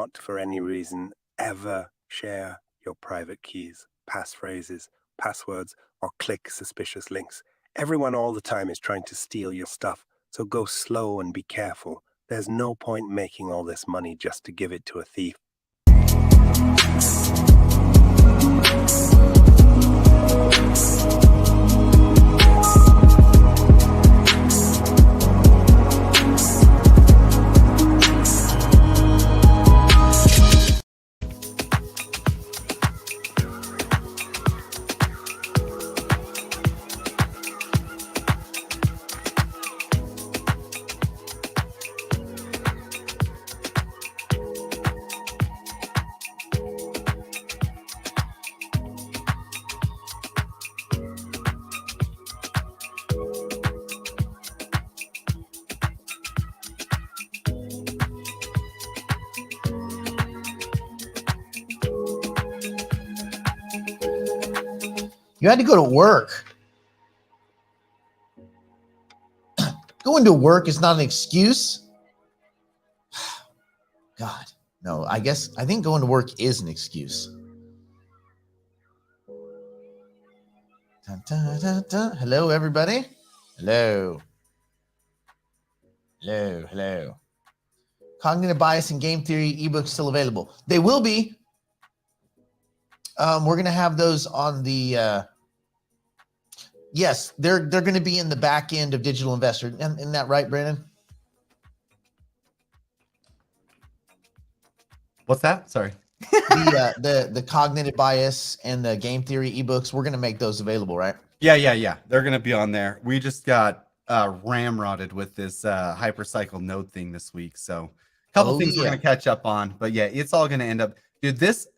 not, for any reason, ever share your private keys, passphrases, passwords, or click suspicious links. Everyone all the time is trying to steal your stuff, so go slow and be careful. There's no point making all this money just to give it to a thief. You had to go to work. Going to work is not an excuse. God, no, I think going to work is an excuse. Dun, dun, dun, dun. Hello, everybody. Hello. Hello, hello. Cognitive bias and game theory ebooks still available. They will be. We're going to have those on the, yes, they're going to be in the back end of Digital Investor. Isn't that right, Brandon? What's that? Sorry. The cognitive bias and the game theory ebooks, we're going to make those available, right? Yeah. They're going to be on there. We just got ramrodded with this hypercycle node thing this week. So a couple things we're going to catch up on. But yeah, it's all going to end up. Dude, this,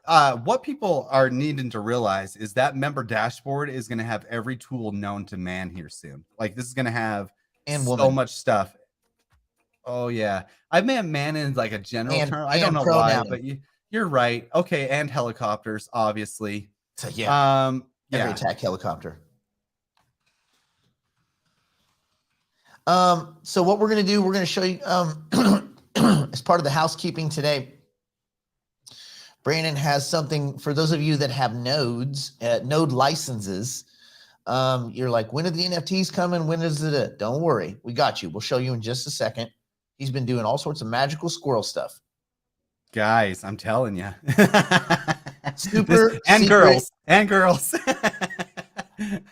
what people are needing to realize is that member dashboard is going to have every tool known to man here soon. Like this is going to have so much stuff. Oh yeah. I meant man in like a general term. I don't know why, but you're right. Okay. And helicopters, obviously. So yeah. Every attack helicopter. So what we're going to do, we're going to show you, as part of the housekeeping today, Brandon has something for those of you that have nodes, node licenses. You're like, when are the NFTs coming? When is it? Don't worry. We got you. We'll show you in just a second. He's been doing all sorts of magical squirrel stuff. Guys, I'm telling you. Super and secret. girls.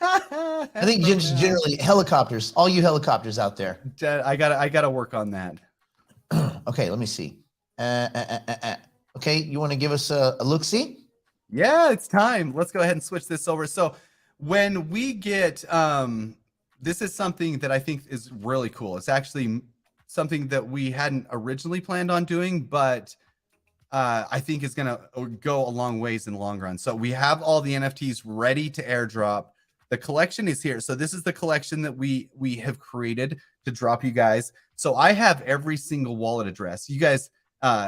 I think just generally helicopters, all you helicopters out there. I gotta work on that. Okay, let me see. Okay, you want to give us a look-see? Yeah, it's time. Let's go ahead and switch this over. So when we get, this is something that I think is really cool. It's actually something that we hadn't originally planned on doing, but I think is going to go a long ways in the long run. So we have all the NFTs ready to airdrop. The collection is here. So this is the collection that we have created to drop you guys. So I have every single wallet address. You guys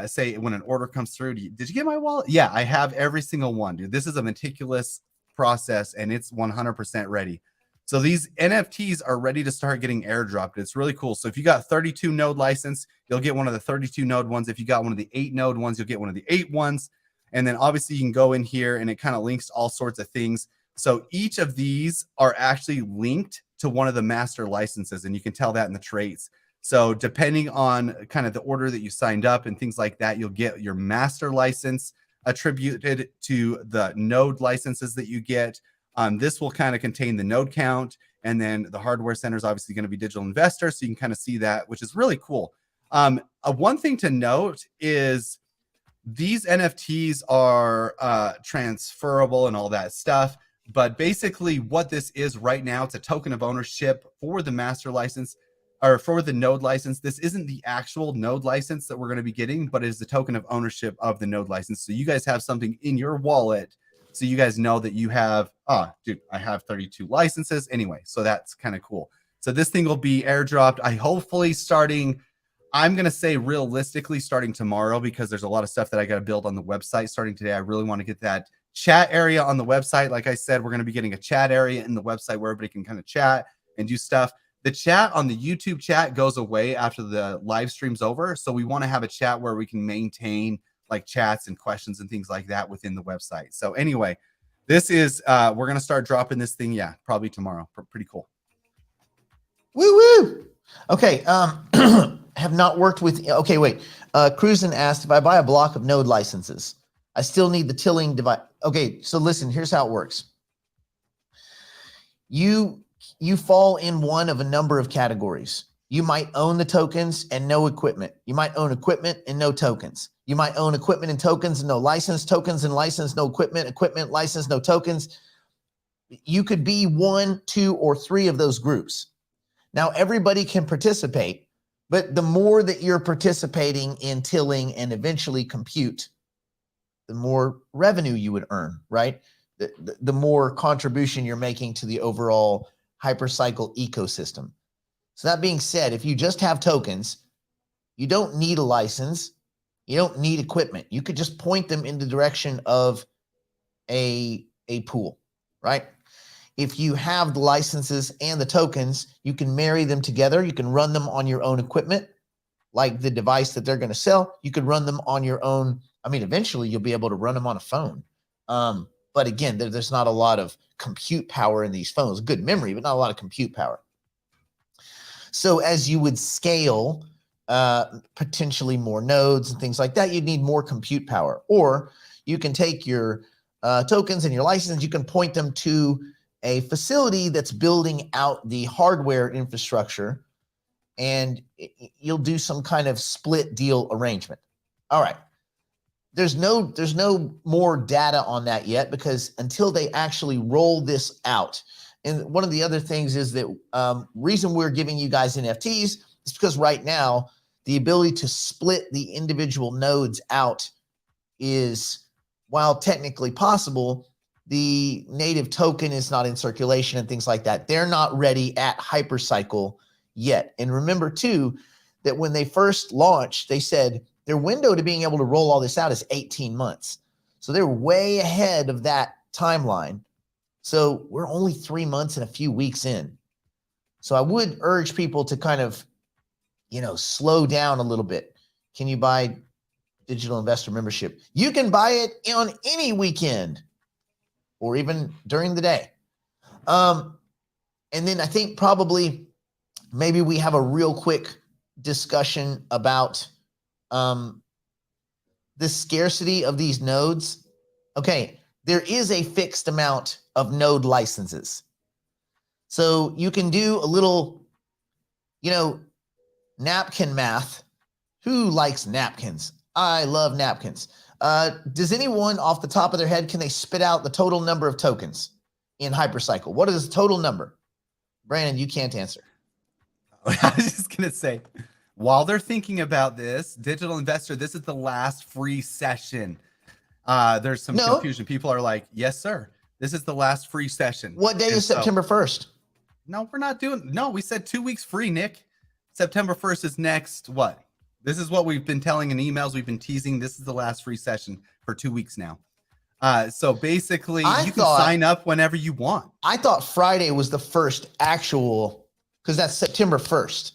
say when an order comes through, did you get my wallet? Yeah, I have every single one, dude. This is a meticulous process and it's 100% ready. So these NFTs are ready to start getting airdropped. It's really cool. So if you got 32 node license, you'll get one of the 32 node ones. If you got one of the 8 node ones, you'll get one of the 8 ones. And then obviously you can go in here and it kind of links to all sorts of things. So each of these are actually linked to one of the master licenses, and you can tell that in the traits. So depending on kind of the order that you signed up and things like that, you'll get your master license attributed to the node licenses that you get. This will kind of contain the node count, and then the hardware center is obviously going to be digital investor. So you can kind of see that, which is really cool. One thing to note is these NFTs are transferable and all that stuff. But basically what this is right now, it's a token of ownership for the master license or for the node license. This isn't the actual node license that we're going to be getting, but it is the token of ownership of the node license. So you guys have something in your wallet. So you guys know that you have, dude, I have 32 licenses anyway. So that's kind of cool. So this thing will be airdropped. Hopefully starting, I'm going to say realistically starting tomorrow, because there's a lot of stuff that I got to build on the website starting today. I really want to get that chat area on the website. Like I said, we're going to be getting a chat area in the website where everybody can kind of chat and do stuff. The chat on the YouTube chat goes away after the live stream's over. So we want to have a chat where we can maintain like chats and questions and things like that within the website. So anyway, this is we're gonna start dropping this thing, probably tomorrow. Pretty cool. Woo woo. Okay, have not worked with. Okay, wait. Cruisin asked if I buy a block of node licenses, I still need the tilling device. Okay, so listen. Here's how it works. You fall in one of a number of categories. You might own the tokens and no equipment. You might own equipment and no tokens. You might own equipment and tokens and no license, tokens and license, no equipment, equipment, license, no tokens. You could be 1, 2, or 3 of those groups. Now, everybody can participate, but the more that you're participating in tilling and eventually compute, the more revenue you would earn, right? The more contribution you're making to the overall hypercycle ecosystem. So that being said, if you just have tokens, you don't need a license, you don't need equipment. You could just point them in the direction of a pool, right? If you have the licenses and the tokens, you can marry them together. You can run them on your own equipment, like the device that they're going to sell. You could run them on your own. I mean, eventually you'll be able to run them on a phone. But again, there's not a lot of compute power in these phones. Good memory, but not a lot of compute power. So as you would scale potentially more nodes and things like that, you'd need more compute power. Or you can take your tokens and your license, you can point them to a facility that's building out the hardware infrastructure, and you'll do some kind of split deal arrangement. All right. There's no more data on that yet, because until they actually roll this out. And one of the other things is that reason we're giving you guys NFTs is because right now the ability to split the individual nodes out is, while technically possible, the native token is not in circulation and things like that. They're not ready at Hypercycle yet. And remember too, that when they first launched, they said their window to being able to roll all this out is 18 months. So they're way ahead of that timeline. So we're only 3 months and a few weeks in. So I would urge people to kind of, slow down a little bit. Can you buy digital investor membership? You can buy it on any weekend or even during the day. And then I think probably maybe we have a real quick discussion about the scarcity of these nodes. Okay, there is a fixed amount of node licenses. So you can do a little, napkin math. Who likes napkins? I love napkins. Does anyone off the top of their head, can they spit out the total number of tokens in Hypercycle? What is the total number? Brandon, you can't answer. I was just going to say, while they're thinking about this, digital investor, this is the last free session. There's some confusion. People are like, yes, sir. This is the last free session. What day is September 1st? No, we're not doing. No, we said 2 weeks free, Nick. September 1st is next. What? This is what we've been telling in emails. We've been teasing. This is the last free session for 2 weeks now. So basically, you can sign up whenever you want. I thought Friday was the first actual, because that's September 1st.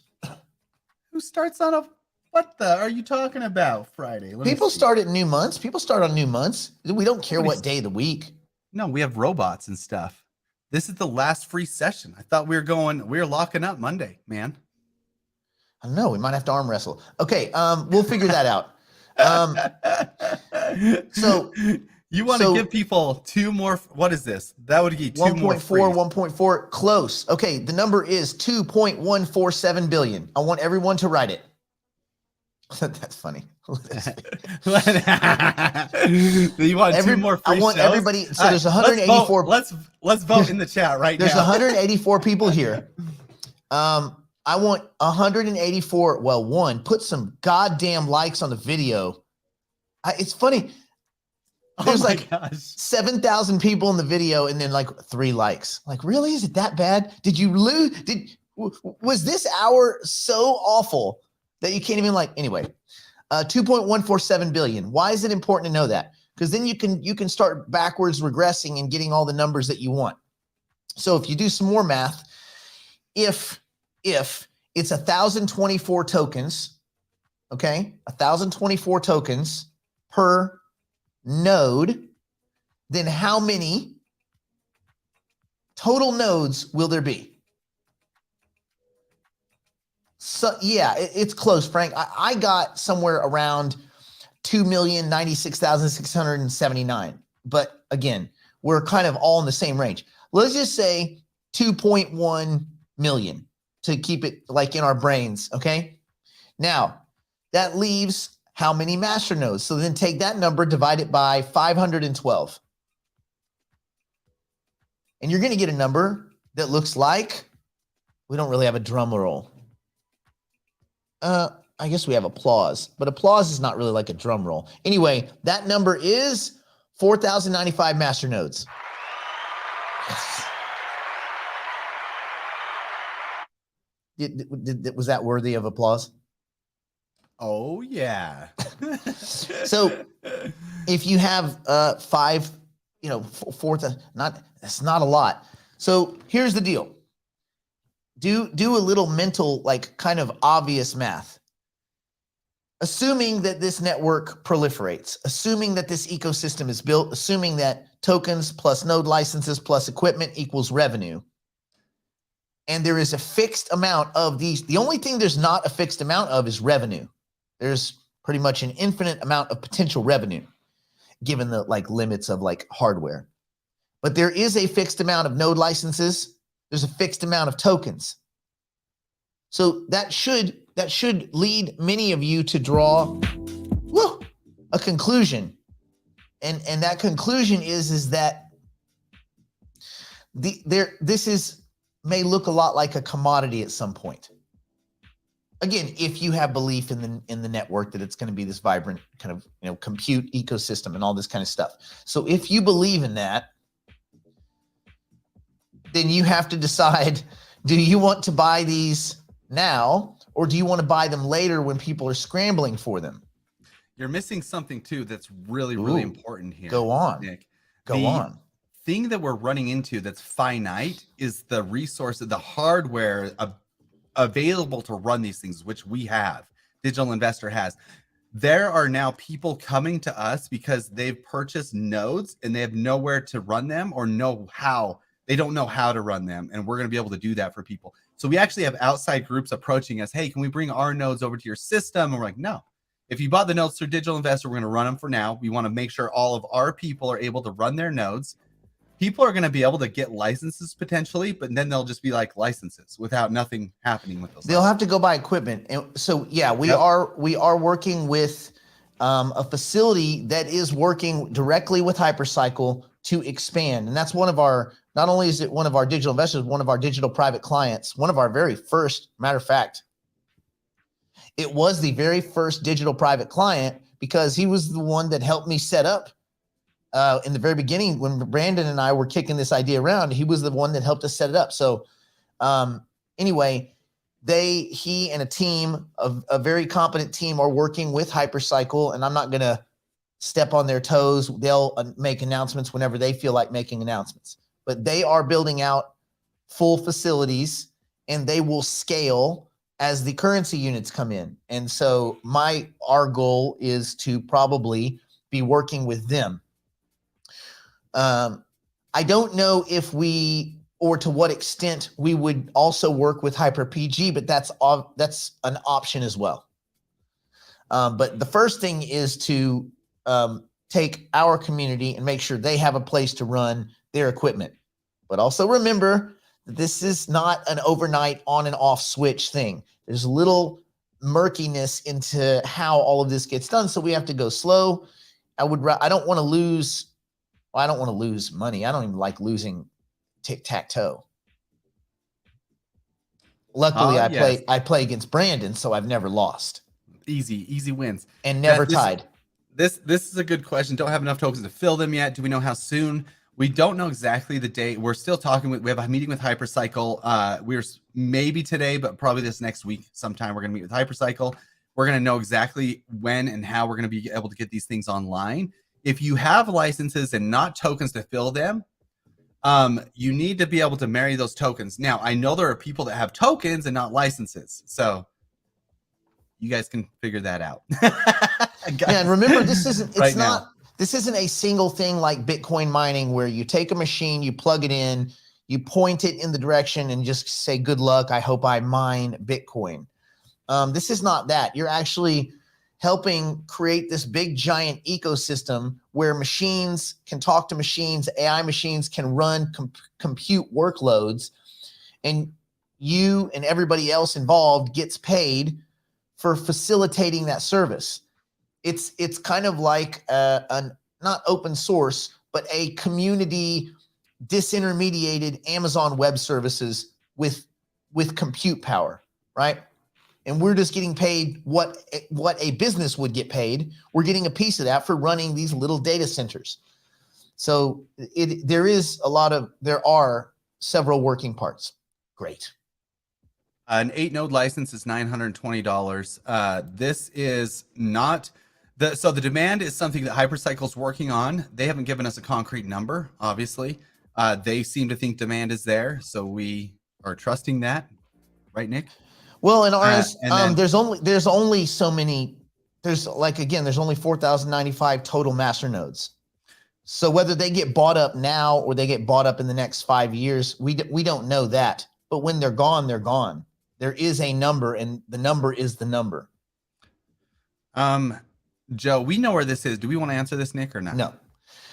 Who starts on a, what the are you talking about? Friday. People start at new months. People start on new months. We don't care what day of the week. No, we have robots and stuff. This is the last free session. I thought we were locking up Monday, man. I don't know. We might have to arm wrestle. Okay, we'll figure that out. So you want to give people 2 more? What is this? That would be 2 more. 1.4, close. Okay, the number is 2.147 billion. I want everyone to write it. That's funny. You want 2 more free I want shows? Everybody. So there's 184. Let's vote in the chat right there's now. There's 184 people here. I want 184. Well, put some goddamn likes on the video. It's funny. There's 7,000 people in the video and then 3 likes. Really? Is it that bad? Did you lose? Was this hour so awful that you can't even anyway, 2.147 billion. Why is it important to know that? Because then you can start backwards regressing and getting all the numbers that you want. So if you do some more math, if it's 1,024 tokens, okay, 1,024 tokens per node, then how many total nodes will there be? So yeah, it's close, Frank. I got somewhere around 2,096,679. But again, we're kind of all in the same range. Let's just say 2.1 million to keep it like in our brains, okay? Now, that leaves how many master nodes? So then take that number, divide it by 512. And you're going to get a number that looks like, we don't really have a drum roll. I guess we have applause, but applause is not really like a drum roll. Anyway, that number is 4,095 master nodes. Was that worthy of applause? Oh yeah. So if you have five, that's not a lot. So here's the deal. Do a little mental, like kind of obvious math. Assuming that this network proliferates, assuming that this ecosystem is built, assuming that tokens plus node licenses plus equipment equals revenue, and there is a fixed amount of these, the only thing there's not a fixed amount of is revenue. There's pretty much an infinite amount of potential revenue, given the like limits of like hardware. But there is a fixed amount of node licenses. There's a fixed amount of tokens. So that should lead many of you to draw a conclusion. And that conclusion is that this may look a lot like a commodity at some point. Again, if you have belief in the network that it's going to be this vibrant kind of compute ecosystem and all this kind of stuff. So if you believe in that, then you have to decide, do you want to buy these now, or do you want to buy them later when people are scrambling for them? You're missing something too that's really important here. Go on, Nick. Go on. Thing that we're running into that's finite is the resource of the hardware available to run these things, which we have. Digital Investor has. There are now people coming to us because they've purchased nodes and they have nowhere to run them or know how. They don't know how to run them, and we're going to be able to do that for people. So we actually have outside groups approaching us. Hey, can we bring our nodes over to your system? And we're like, no. If you bought the nodes through Digital Investor, we're going to run them for now. We want to make sure all of our people are able to run their nodes. People are going to be able to get licenses potentially, but then they'll just be like licenses without nothing happening with those. They'll have to go buy equipment. And so, yeah, we are working with a facility that is working directly with Hypercycle to expand. And that's one of our, not only is it one of our digital investors, one of our digital private clients, one of our very first, matter of fact, it was the very first digital private client because he was the one that helped me set up in the very beginning when Brandon and I were kicking this idea around. He was the one that helped us set it up. So anyway, he and a team of a very competent team are working with Hypercycle, and I'm not going to step on their toes. They'll make announcements whenever they feel like making announcements, but they are building out full facilities and they will scale as the currency units come in. And so our goal is to probably be working with them. I don't know if or to what extent we would also work with HyperPG, but that's an option as well. But the first thing is to take our community and make sure they have a place to run their equipment. But also remember that this is not an overnight on and off switch thing. There's a little murkiness into how all of this gets done. So we have to go slow. I don't want to lose money. I don't even like losing tic-tac-toe. Luckily, I play against Brandon, so I've never lost. Easy wins. And never tied. This is a good question. Don't have enough tokens to fill them yet. Do we know how soon? We don't know exactly the date. We're still talking we have a meeting with Hypercycle. We're maybe today, but probably this next week sometime we're going to meet with Hypercycle. We're going to know exactly when and how we're going to be able to get these things online. If you have licenses and not tokens to fill them, you need to be able to marry those tokens. Now, I know there are people that have tokens and not licenses, so you guys can figure that out. Yeah, and remember, this isn't. It's Right not. now. This isn't a single thing like Bitcoin mining where you take a machine, you plug it in, you point it in the direction, and just say, "Good luck. I hope I mine Bitcoin." This is not that. You're actually helping create this big giant ecosystem where machines can talk to machines, AI machines can run compute workloads, and you and everybody else involved gets paid for facilitating that service. It's kind of like an not open source, but a community disintermediated Amazon Web Services with compute power, right? And we're just getting paid what a business would get paid. We're getting a piece of that for running these little data centers. So there are several working parts. Great. An 8-node license is $920. This is not so the demand is something that Hypercycle's working on. They haven't given us a concrete number, obviously. They seem to think demand is there, so we are trusting that, right, Nick? Well, in ours, then, there's only so many. There's only 4,095 total master nodes. So whether they get bought up now or they get bought up in the next 5 years, we don't know that. But when they're gone, they're gone. There is a number, and the number is the number. Joe, we know where this is. Do we want to answer this, Nick, or not? No.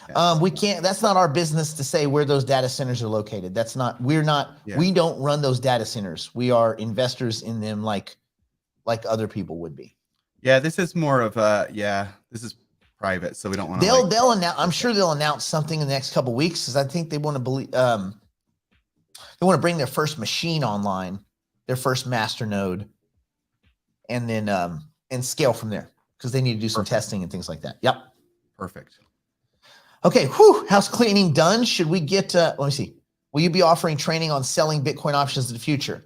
Okay. We can't. That's not our business to say where those data centers are located. That's not. We're not. Yeah. We don't run those data centers. We are investors in them, like other people would be. Yeah, this is more of a this is private, so we don't want to. They'll announce. I'm sure they'll announce something in the next couple of weeks, because I think they want to believe. They want to bring their first machine online, their first master node, and then and scale from there, because they need to do some testing and things like that. Yep. Perfect. Okay. Whew, house cleaning done. Should we get? Let me see. Will you be offering training on selling Bitcoin options in the future?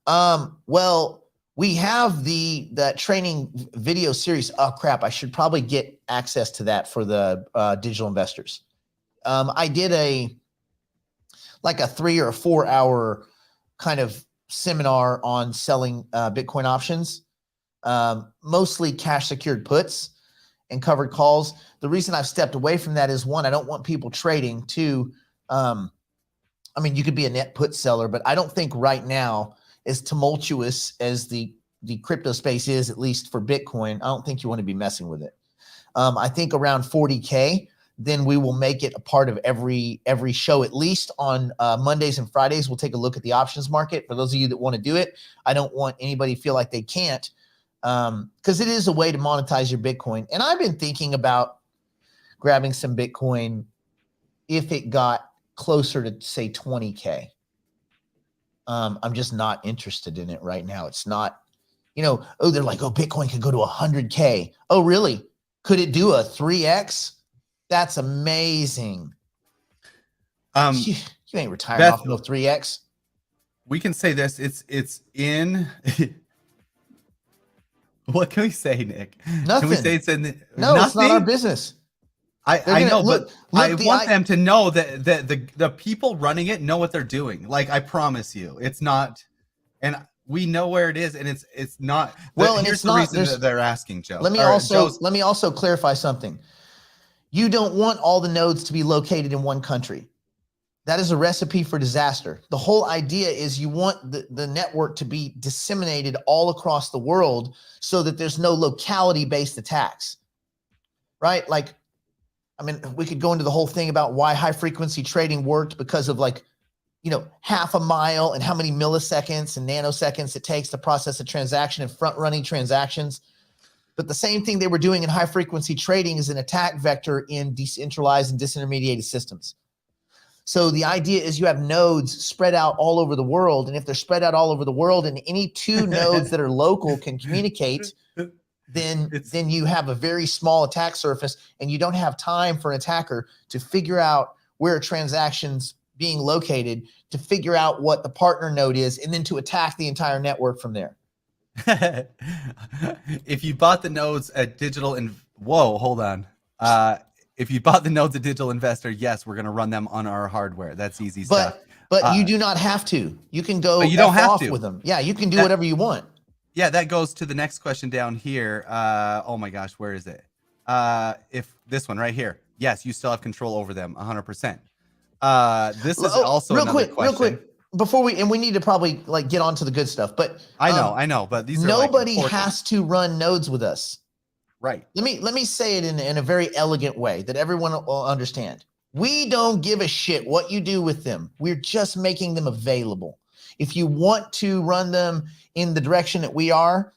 Well, we have that training video series. Oh crap! I should probably get access to that for the digital investors. I did a 3 or 4 hour kind of seminar on selling Bitcoin options, mostly cash secured puts and covered calls. The reason I've stepped away from that is, one, I don't want people trading. Two, I mean, you could be a net put seller, but I don't think right now, as tumultuous as the crypto space is, at least for Bitcoin, I don't think you want to be messing with it. I think around 40K, then we will make it a part of every show, at least on Mondays and Fridays. We'll take a look at the options market. For those of you that want to do it, I don't want anybody to feel like they can't, because it is a way to monetize your Bitcoin. And I've been thinking about grabbing some Bitcoin if it got closer to, say, 20K. I'm just not interested in it right now. It's not, they're like, oh, Bitcoin could go to 100K. Oh, really? Could it do a 3X? That's amazing. You ain't retiring off no 3X. We can say this. It's in. What can we say, Nick? Nothing. Can we say it's in? No, nothing? It's not our business. I know, but I want them to know that the people running it know what they're doing. Like, I promise you, it's not, and we know where it is, and it's not. Well, and here's it's the not, reason that they're asking, Joe. Let me also clarify something. You don't want all the nodes to be located in one country. That is a recipe for disaster. The whole idea is you want the network to be disseminated all across the world so that there's no locality-based attacks, right? Like, I mean, we could go into the whole thing about why high-frequency trading worked, because of half a mile and how many milliseconds and nanoseconds it takes to process a transaction and front-running transactions. But the same thing they were doing in high-frequency trading is an attack vector in decentralized and disintermediated systems. So the idea is you have nodes spread out all over the world, and if they're spread out all over the world and any two nodes that are local can communicate, then you have a very small attack surface, and you don't have time for an attacker to figure out where a transaction's being located, to figure out what the partner node is, and then to attack the entire network from there. If you bought the nodes at Digital hold on. If you bought the nodes at Digital Investor, yes, we're going to run them on our hardware. That's easy stuff. But you do not have to. You can go you don't have off to. with them. Yeah, you can do whatever you want. Yeah, that goes to the next question down here. Oh my gosh, where is it? if this one right here, yes, you still have control over them 100%. This is also another question. Real quick, before we need to probably like get on to the good stuff, but I know, but these are nobody like has to run nodes with us. Right. Let me say it in a very elegant way that everyone will understand. We don't give a shit what you do with them. We're just making them available. If you want to run them in the direction that we are,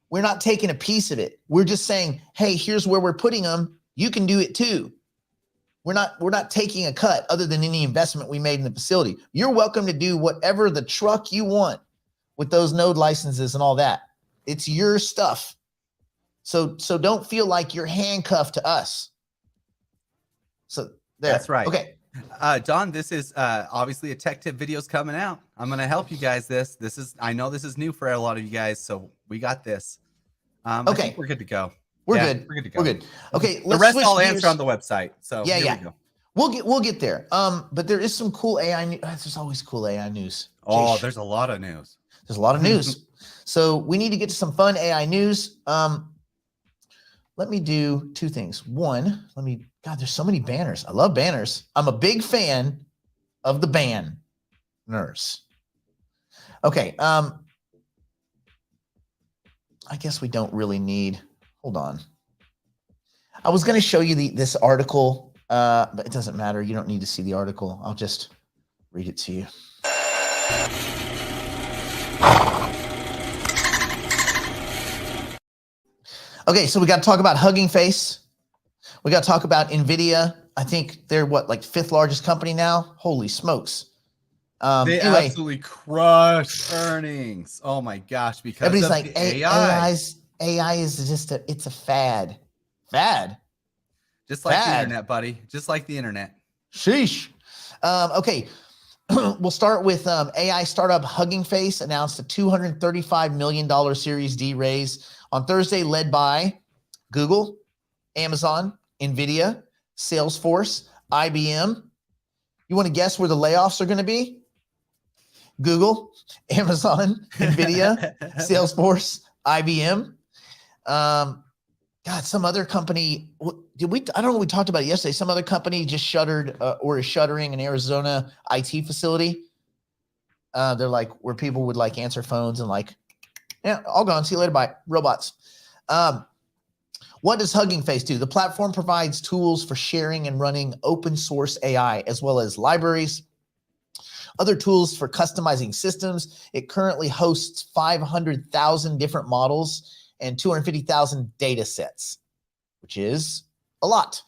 we're not taking a piece of it. We're just saying, hey, here's where we're putting them. You can do it too. We're not taking a cut other than any investment we made in the facility. You're welcome to do whatever the truck you want with those node licenses and all that. It's your stuff. So don't feel like you're handcuffed to us. So there. That's right. Okay. Don, this is obviously a tech tip video's coming out. I'm going to help you guys. I know this is new for a lot of you guys, so we got this. I think we're good to go. We're good. We're good to go. We're good. Okay. The rest I'll answer on the website. So yeah, here we go. We'll get there. But there is some cool AI news. There's always cool AI news. Oh, there's a lot of news. There's a lot of news. So we need to get to some fun AI news. Let me do two things. One, God, there's so many banners. I love banners. I'm a big fan of the banners. Okay. I guess we don't really need, hold on. I was going to show you this article, but it doesn't matter. You don't need to see the article. I'll just read it to you. Okay, so we got to talk about Hugging Face. We got to talk about NVIDIA. I think they're like fifth largest company now. Holy smokes. They absolutely crushed earnings. Oh my gosh, because everybody's of like, the AI. AI is just it's a fad. Fad. Just like the internet, buddy. Just like the internet. Sheesh. Okay. We'll start with AI startup Hugging Face announced a $235 million Series D raise on Thursday, led by Google, Amazon, NVIDIA, Salesforce, IBM. You want to guess where the layoffs are going to be? Google, Amazon, NVIDIA, Salesforce, IBM. God, some other company, I don't know, we talked about it yesterday. Some other company just shuttered or is shuttering an Arizona IT facility. They're like where people would like answer phones and like, yeah, all gone. See you later. Bye. Robots. What does Hugging Face do? The platform provides tools for sharing and running open source AI, as well as libraries, other tools for customizing systems. It currently hosts 500,000 different models and 250,000 data sets, which is a lot.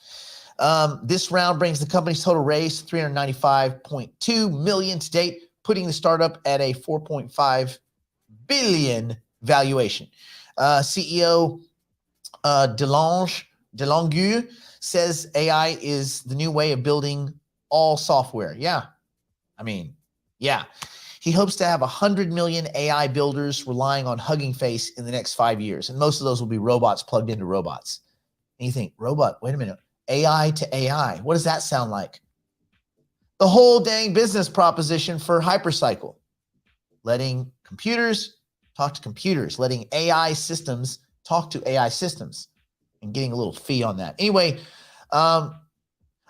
This round brings the company's total raise to $395.2 million to date, putting the startup at a $4.5 billion valuation. CEO Delangue says AI is the new way of building all software. Yeah. I mean, yeah. He hopes to have 100 million AI builders relying on Hugging Face in the next 5 years. And most of those will be robots plugged into robots. And you think, robot, wait a minute, AI to AI. What does that sound like? The whole dang business proposition for hypercycle. Letting computers talk to computers, letting AI systems talk to AI systems, and getting a little fee on that. Anyway,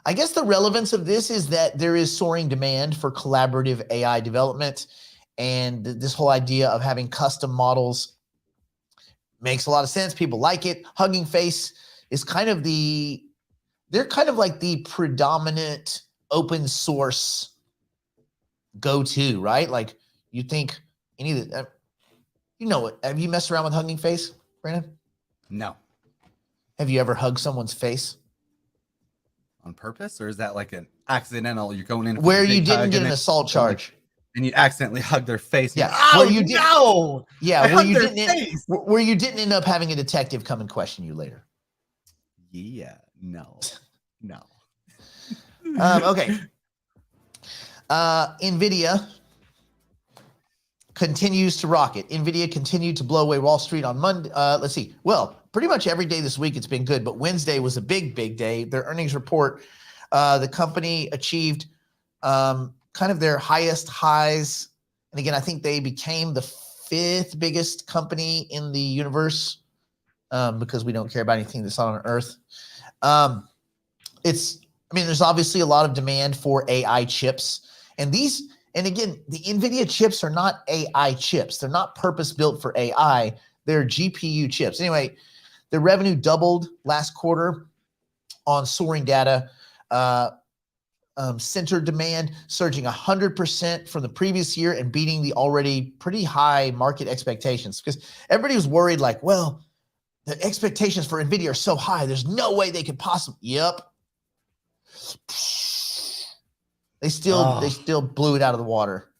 I guess the relevance of this is that there is soaring demand for collaborative AI development, and this whole idea of having custom models makes a lot of sense. People like it. Hugging Face is they're kind of like the predominant open source go-to, right? Like you think any of the, you know what? Have you messed around with Hugging Face, Brandon? No. Have you ever hugged someone's face? On purpose? Or is that like an accidental, you're going in where you didn't get an assault charge and you accidentally hug their face? Yeah. Where you did, no! Yeah, where you didn't end up having a detective come and question you later. Yeah, no. Okay. NVIDIA continues to rocket. NVIDIA continued to blow away Wall Street on Monday. Let's see. Well, pretty much every day this week it's been good, but Wednesday was a big day. Their earnings report, the company achieved kind of their highest highs. And again, I think they became the 5th biggest company in the universe. because we don't care about anything that's on Earth. There's obviously a lot of demand for AI chips, and again, the NVIDIA chips are not AI chips. They're not purpose-built for AI. They're GPU chips. Anyway, the revenue doubled last quarter on soaring data. Center demand surging 100% from the previous year and beating the already pretty high market expectations, because everybody was worried like, well, the expectations for NVIDIA are so high. There's no way they could possibly. Yep. They still blew it out of the water.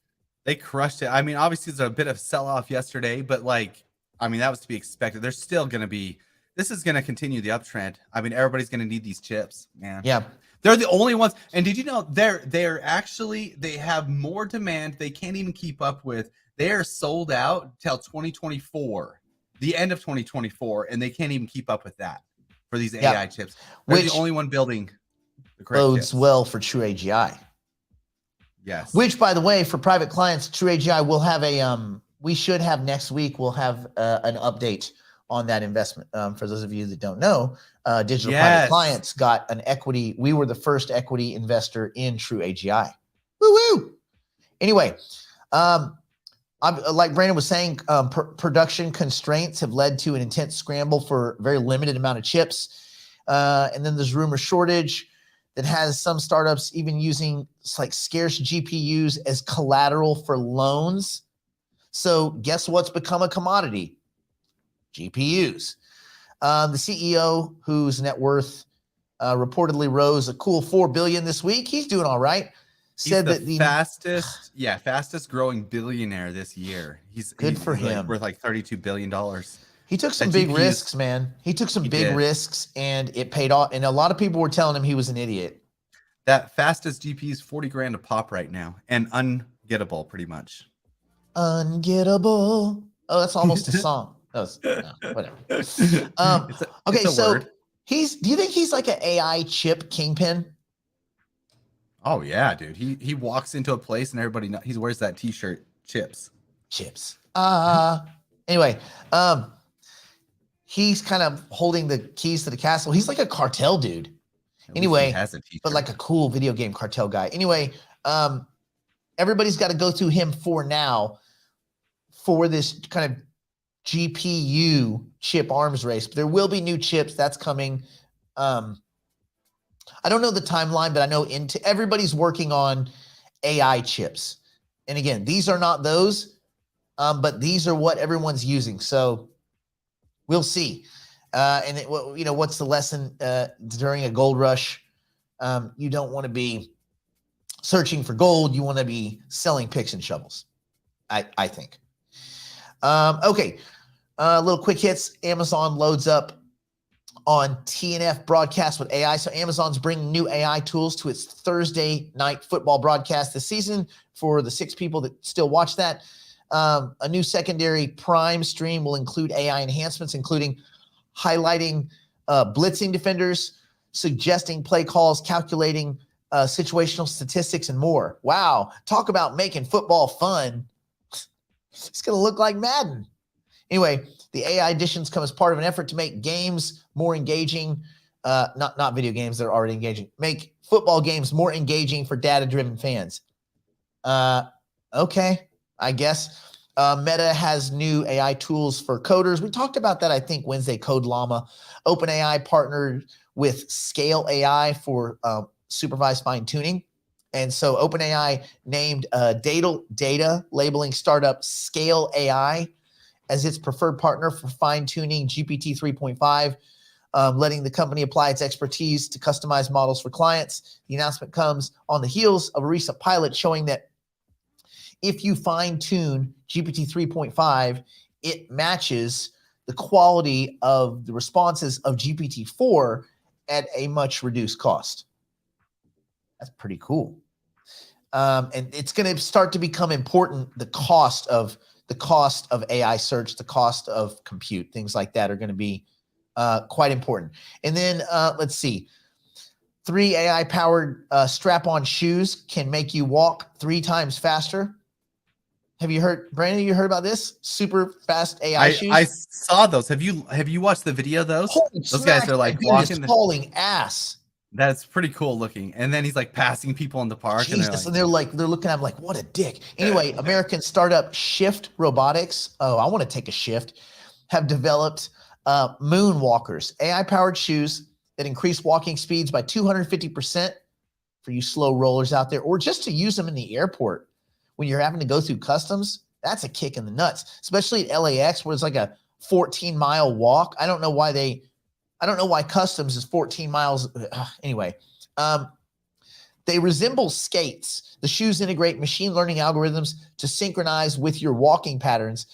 They crushed it. I mean, obviously there's a bit of sell-off yesterday, but that was to be expected. There's still going to be, this is going to continue the uptrend. I mean, everybody's going to need these chips, man. Yeah. They're the only ones. And did you know they have more demand they can't even keep up with. They are sold out till 2024, the end of 2024, and they can't even keep up with that for these AI chips. They're the only one building the correct bodes chips. well for True AGI. Yes. Which, by the way, for private clients, True AGI will have we should have next week, we'll have an update on that investment. For those of you that don't know, Digital Private Clients got an equity. We were the first equity investor in True AGI. Woo-woo! Anyway, like Brandon was saying, production constraints have led to an intense scramble for a very limited amount of chips. And then there's rumor shortage that has some startups even using scarce GPUs as collateral for loans. So guess what's become a commodity? GPUs. The CEO, whose net worth reportedly rose a cool $4 billion this week, he's doing all right. Said he's the fastest growing billionaire this year. He's good for him. Worth like $32 billion. He took some big risks, man. He took some big risks, and it paid off. And a lot of people were telling him he was an idiot. That fastest GPU is 40 grand a pop right now, and ungettable pretty much. Ungettable. Oh, that's almost a song. Whatever. Okay, so word. Do you think he's like an AI chip kingpin? Oh yeah, dude. He walks into a place and everybody knows, he wears that t-shirt, chips. Anyway, he's kind of holding the keys to the castle. He's like a cartel dude. Anyway, but like a cool video game cartel guy. Anyway, everybody's got to go through him for now for this kind of GPU chip arms race. But there will be new chips that's coming. I don't know the timeline, but I know everybody's working on AI chips. And again, these are not those, but these are what everyone's using. So we'll see. What's the lesson during a gold rush? You don't want to be searching for gold. You want to be selling picks and shovels, I think. Okay, little quick hits. Amazon loads up on TNF broadcast with AI. So Amazon's bringing new AI tools to its Thursday night football broadcast this season. For the 6 people that still watch that, a new secondary Prime stream will include AI enhancements, including highlighting blitzing defenders, suggesting play calls, calculating situational statistics, and more. Wow. Talk about making football fun. It's going to look like Madden. Anyway, the AI additions come as part of an effort to make games more engaging. Not video games that are already engaging. Make football games more engaging for data-driven fans. Okay, I guess. Meta has new AI tools for coders. We talked about that, I think, Wednesday, Code Llama. OpenAI partnered with Scale AI for supervised fine-tuning. And so OpenAI named data labeling startup Scale AI as its preferred partner for fine-tuning GPT 3.5, letting the company apply its expertise to customize models for clients. The announcement comes on the heels of a recent pilot showing that if you fine-tune GPT 3.5, it matches the quality of the responses of GPT-4 at a much reduced cost. That's pretty cool. And it's going to start to become important. The cost of AI search, the cost of compute, things like that are going to be quite important. And then let's see. 3 AI-powered strap-on shoes can make you walk 3 times faster. Have you heard, Brandon? You heard about this super fast AI shoes? I saw those. Have you watched the video of those? Holy Those guys smack, are like that dude walking. is hauling ass. That's pretty cool looking. And then he's like passing people in the park, Jesus, and they're like, they're looking at him like, what a dick. Anyway, American startup Shift Robotics. Oh, I want to take a shift. Have developed Moonwalkers, AI-powered shoes that increase walking speeds by 250% for you slow rollers out there, or just to use them in the airport when you're having to go through customs. That's a kick in the nuts, especially at LAX where it's like a 14-mile walk. I don't know why customs is 14 miles. Anyway, they resemble skates. The shoes integrate machine learning algorithms to synchronize with your walking patterns,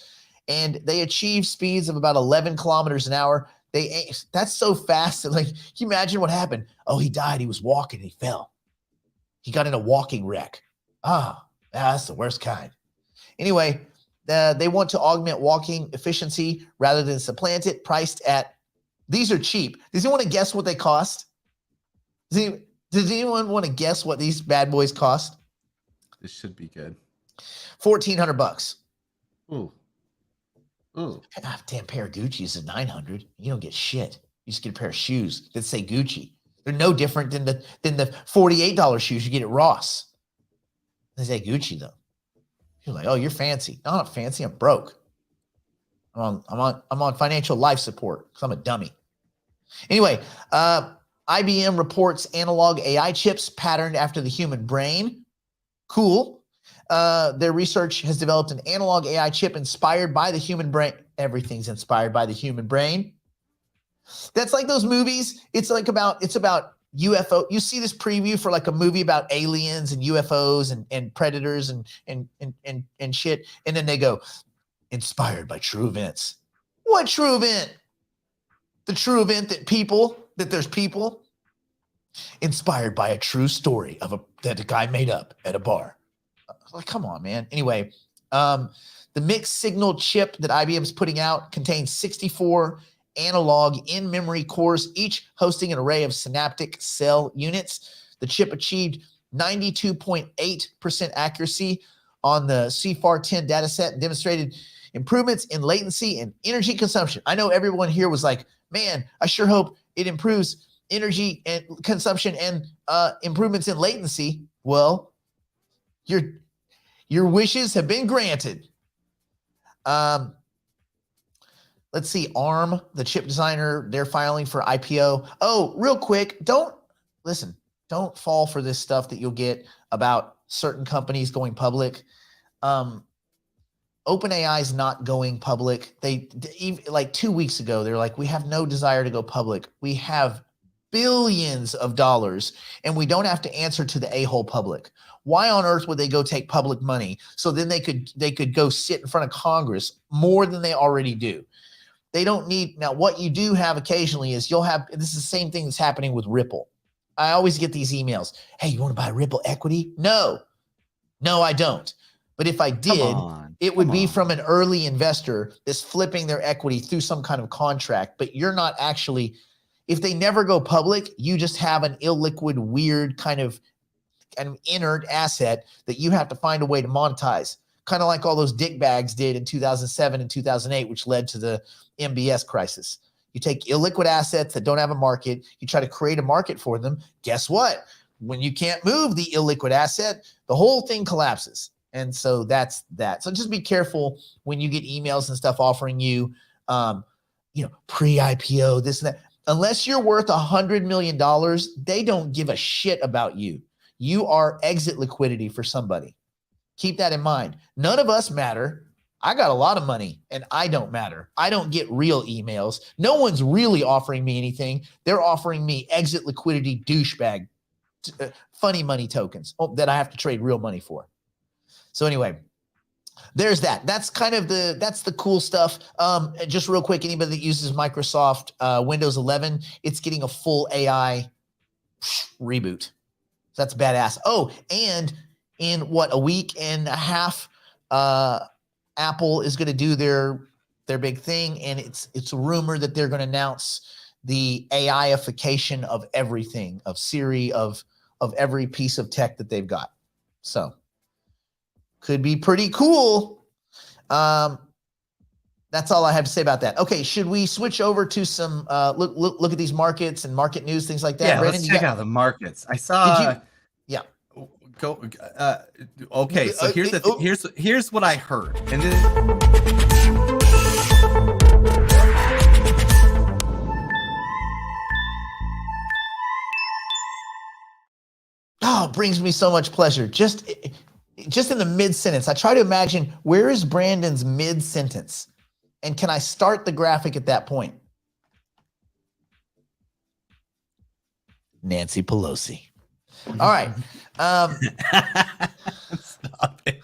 and they achieve speeds of about 11 kilometers an hour. That's so fast that, like, can you imagine what happened? Oh, he died. He was walking. He fell. He got in a walking wreck. That's the worst kind. Anyway, they want to augment walking efficiency rather than supplant it. Priced at, these are cheap. Does anyone want to guess what they cost? Does anyone want to guess what these bad boys cost? this should be good. $1,400. Ooh. Damn pair of Gucci's is $900. You don't get shit. You just get a pair of shoes that say Gucci. They're no different than the $48 shoes you get at Ross. They say Gucci though. You're like, oh, you're fancy. No, I'm not fancy. I'm broke. I'm on financial life support because I'm a dummy. Anyway, IBM reports analog AI chips patterned after the human brain. Cool. Their research has developed an analog AI chip inspired by the human brain. Everything's inspired by the human brain. That's like those movies. It's about UFO. You see this preview for like a movie about aliens and UFOs and predators and shit. And then they go, inspired by true events. What true event? The true event that there's people. Inspired by a true story that a guy made up at a bar. Like, come on, man. Anyway, the mixed signal chip that IBM is putting out contains 64 analog in-memory cores, each hosting an array of synaptic cell units. The chip achieved 92.8% accuracy on the CFAR10 dataset and demonstrated improvements in latency and energy consumption. I know everyone here was like, man, I sure hope it improves energy and consumption and improvements in latency. Well, your wishes have been granted. Let's see, ARM, the chip designer, they're filing for IPO. Oh, real quick, don't fall for this stuff that you'll get about certain companies going public. OpenAI is not going public. They like 2 weeks ago, they're like, we have no desire to go public. We have billions of dollars and we don't have to answer to the a-hole public. Why on earth would they go take public money? So then they could go sit in front of Congress more than they already do. They don't need, now what you do have occasionally is this is the same thing that's happening with Ripple. I always get these emails. Hey, you want to buy Ripple equity? No, I don't. But if I did, it would be from an early investor that's flipping their equity through some kind of contract. But you're not actually, if they never go public, you just have an illiquid, weird kind of inert asset that you have to find a way to monetize. Kind of like all those dick bags did in 2007 and 2008, which led to the MBS crisis. You take illiquid assets that don't have a market, you try to create a market for them. Guess what? When you can't move the illiquid asset, the whole thing collapses. And so that's that. So just be careful when you get emails and stuff offering you, pre-IPO, this and that. Unless you're worth $100 million, they don't give a shit about you. You are exit liquidity for somebody. Keep that in mind. None of us matter. I got a lot of money and I don't matter. I don't get real emails. No one's really offering me anything. They're offering me exit liquidity douchebag, funny money tokens that I have to trade real money for. So anyway, there's that. That's kind of that's the cool stuff. Just real quick, anybody that uses Microsoft Windows 11, it's getting a full AI reboot. So that's badass. Oh, and in a week and a half, Apple is going to do their big thing, and it's a rumor that they're going to announce the AI-ification of everything, of Siri, of every piece of tech that they've got. So could be pretty cool. That's all I have to say about that. Okay, should we switch over to some look at these markets and market news, things like that? Yeah, Brandon, let's check out the markets. I saw. Did you? Yeah. Go. Okay, so here's what I heard, and Oh, it brings me so much pleasure. Just in the mid sentence, I try to imagine where is Brandon's mid sentence, and can I start the graphic at that point? Nancy Pelosi. All right. Stop it.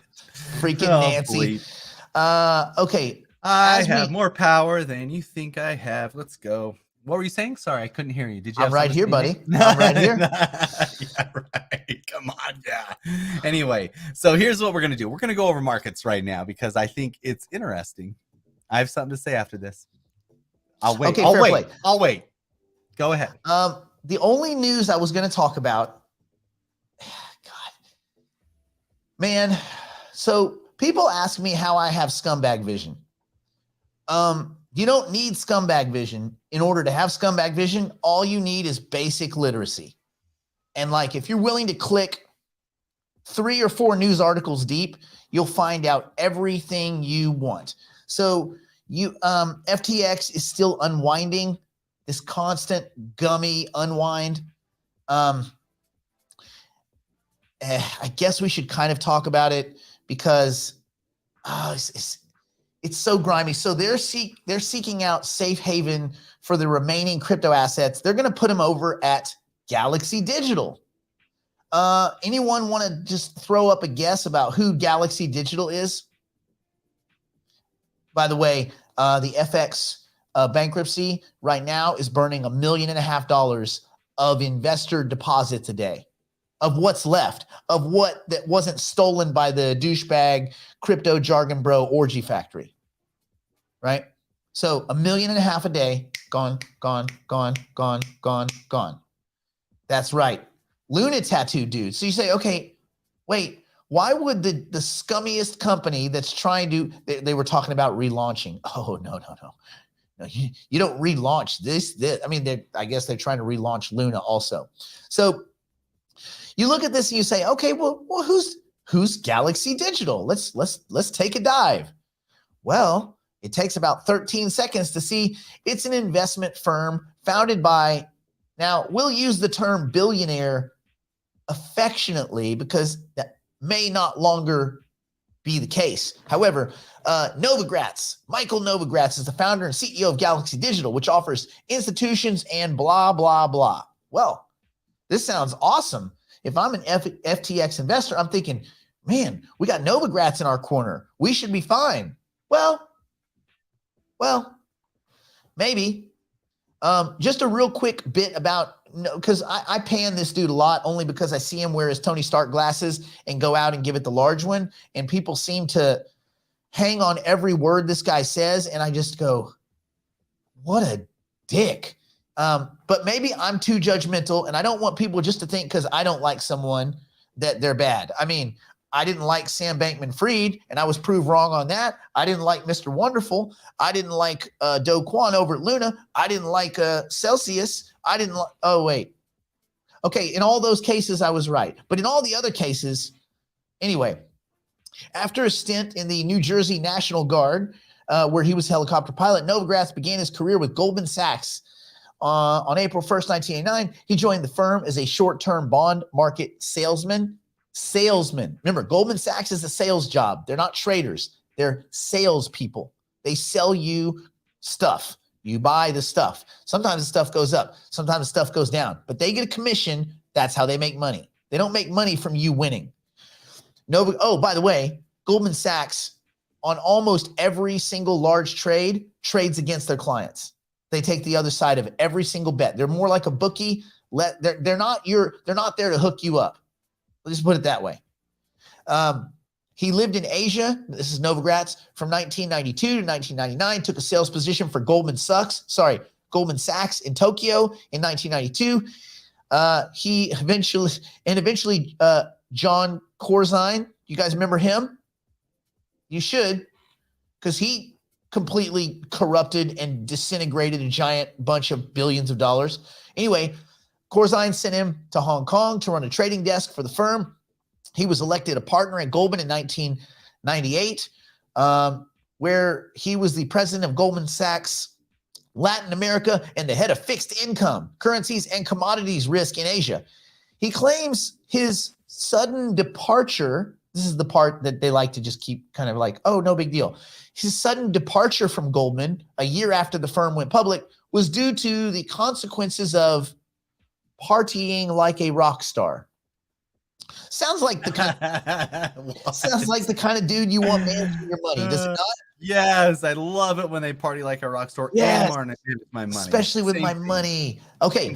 Freaking Nancy. Okay. I have more power than you think I have. Let's go. What were you saying? Sorry, I couldn't hear you. Did you? I'm right here, buddy. I'm right here. Yeah, right. Come on, yeah. Anyway, so here's what we're gonna do. We're gonna go over markets right now because I think it's interesting. I have something to say after this. I'll wait. Okay, I'll wait. Go ahead. The only news I was going to talk about, God, man. So people ask me how I have scumbag vision. You don't need scumbag vision in order to have scumbag vision. All you need is basic literacy. And like, if you're willing to click 3 or 4 news articles deep, you'll find out everything you want. So FTX is still unwinding this constant gummy unwind. I guess we should kind of talk about it because it's so grimy. So they're seeking out safe haven for the remaining crypto assets. They're going to put them over at Galaxy Digital. Anyone want to just throw up a guess about who Galaxy Digital is? By the way, the FX bankruptcy right now is burning $1.5 million of investor deposits a day, of what's left, of what that wasn't stolen by the douchebag crypto jargon bro orgy factory, right? So $1.5 million a day, gone. That's right. Luna tattoo dude. So you say, okay, wait, why would the scummiest company that's trying to, they were talking about relaunching. Oh, no. No, you don't relaunch this. I mean, I guess they're trying to relaunch Luna also. So you look at this and you say, okay, well, who's Galaxy Digital? Let's take a dive. Well, it takes about 13 seconds to see it's an investment firm founded by, now we'll use the term billionaire affectionately because that may not longer be the case. However, Michael Novogratz is the founder and CEO of Galaxy Digital, which offers institutions and blah, blah, blah. Well, this sounds awesome. If I'm an FTX investor, I'm thinking, man, we got Novogratz in our corner. We should be fine. Well, maybe. Just a real quick bit about, because I pan this dude a lot only because I see him wear his Tony Stark glasses and go out and give it the large one. And people seem to hang on every word this guy says. And I just go, what a dick. But maybe I'm too judgmental and I don't want people just to think because I don't like someone that they're bad. I mean, I didn't like Sam Bankman-Fried and I was proved wrong on that. I didn't like Mr. Wonderful. I didn't like Do Kwon over at Luna. I didn't like Celsius. I didn't like, oh, wait. Okay, in all those cases, I was right. But in all the other cases, anyway, after a stint in the New Jersey National Guard, where he was helicopter pilot, Novogratz began his career with Goldman Sachs. On April 1st, 1989, he joined the firm as a short-term bond market salesman. Remember, Goldman Sachs is a sales job. They're not traders. They're salespeople. They sell you stuff. You buy the stuff. Sometimes the stuff goes up. Sometimes the stuff goes down. But they get a commission. That's how they make money. They don't make money from you winning. Oh, by the way, Goldman Sachs, on almost every single large trade, trades against their clients. They take the other side of every single bet. They're more like a bookie. They're not there to hook you up. Let's just put it that way. He lived in Asia. This is Novogratz from 1992 to 1999. Took a sales position for Goldman Sachs in Tokyo in 1992. He eventually John Corzine. You guys remember him? You should. because he completely corrupted and disintegrated a giant bunch of billions of dollars. Anyway, Corzine sent him to Hong Kong to run a trading desk for the firm. He was elected a partner at Goldman in 1998, where he was the president of Goldman Sachs Latin America and the head of fixed income, currencies, and commodities risk in Asia. He claims his sudden departure, this is the part that they like to just keep kind of like, oh, no big deal. His sudden departure from Goldman a year after the firm went public was due to the consequences of partying like a rock star. Sounds like the kind of dude you want managing your money, does it not? Yes, I love it when they party like a rock star. Yes, and my money, especially with my money. Okay,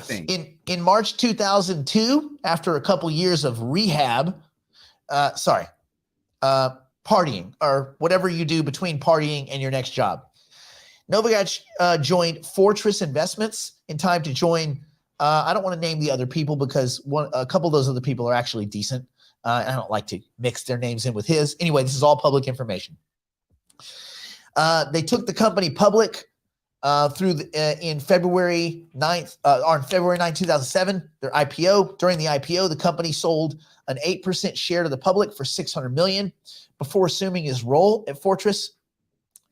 in March 2002, after a couple years of rehab, partying or whatever you do between partying and your next job, Novogratz joined Fortress Investments in time to join. I don't want to name the other people because a couple of those other people are actually decent. I don't like to mix their names in with his. Anyway, this is all public information. They took the company public in February 9th, on February 9th, 2007, their IPO. During the IPO, the company sold an 8% share to the public for $600 million before assuming his role at Fortress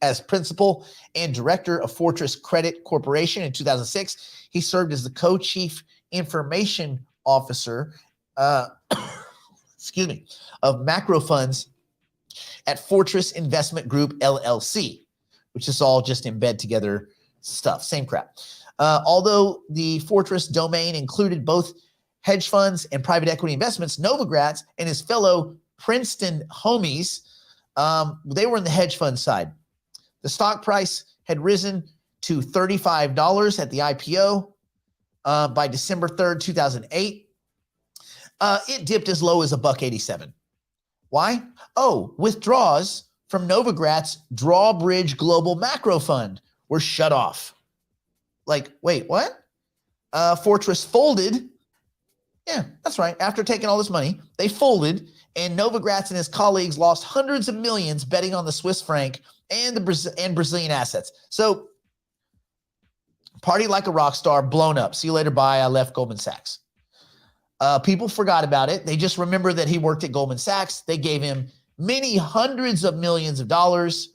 as principal and director of Fortress Credit Corporation in 2006. He served as the co-chief information officer, of macro funds at Fortress Investment Group, LLC, which is all just embed together stuff, same crap. Although the Fortress domain included both hedge funds and private equity investments, Novogratz and his fellow Princeton homies, they were in the hedge fund side. The stock price had risen to $35 at the IPO by December 3rd, 2008. It dipped as low as $1.87. Why? Oh, withdrawals from Novogratz Drawbridge Global Macro Fund were shut off. Like, wait, what? Fortress folded. Yeah, that's right. After taking all this money, they folded, and Novogratz and his colleagues lost hundreds of millions betting on the Swiss franc and the Brazilian assets. So, party like a rock star, blown up. See you later, bye. I left Goldman Sachs. People forgot about it. They just remember that he worked at Goldman Sachs. They gave him many hundreds of millions of dollars.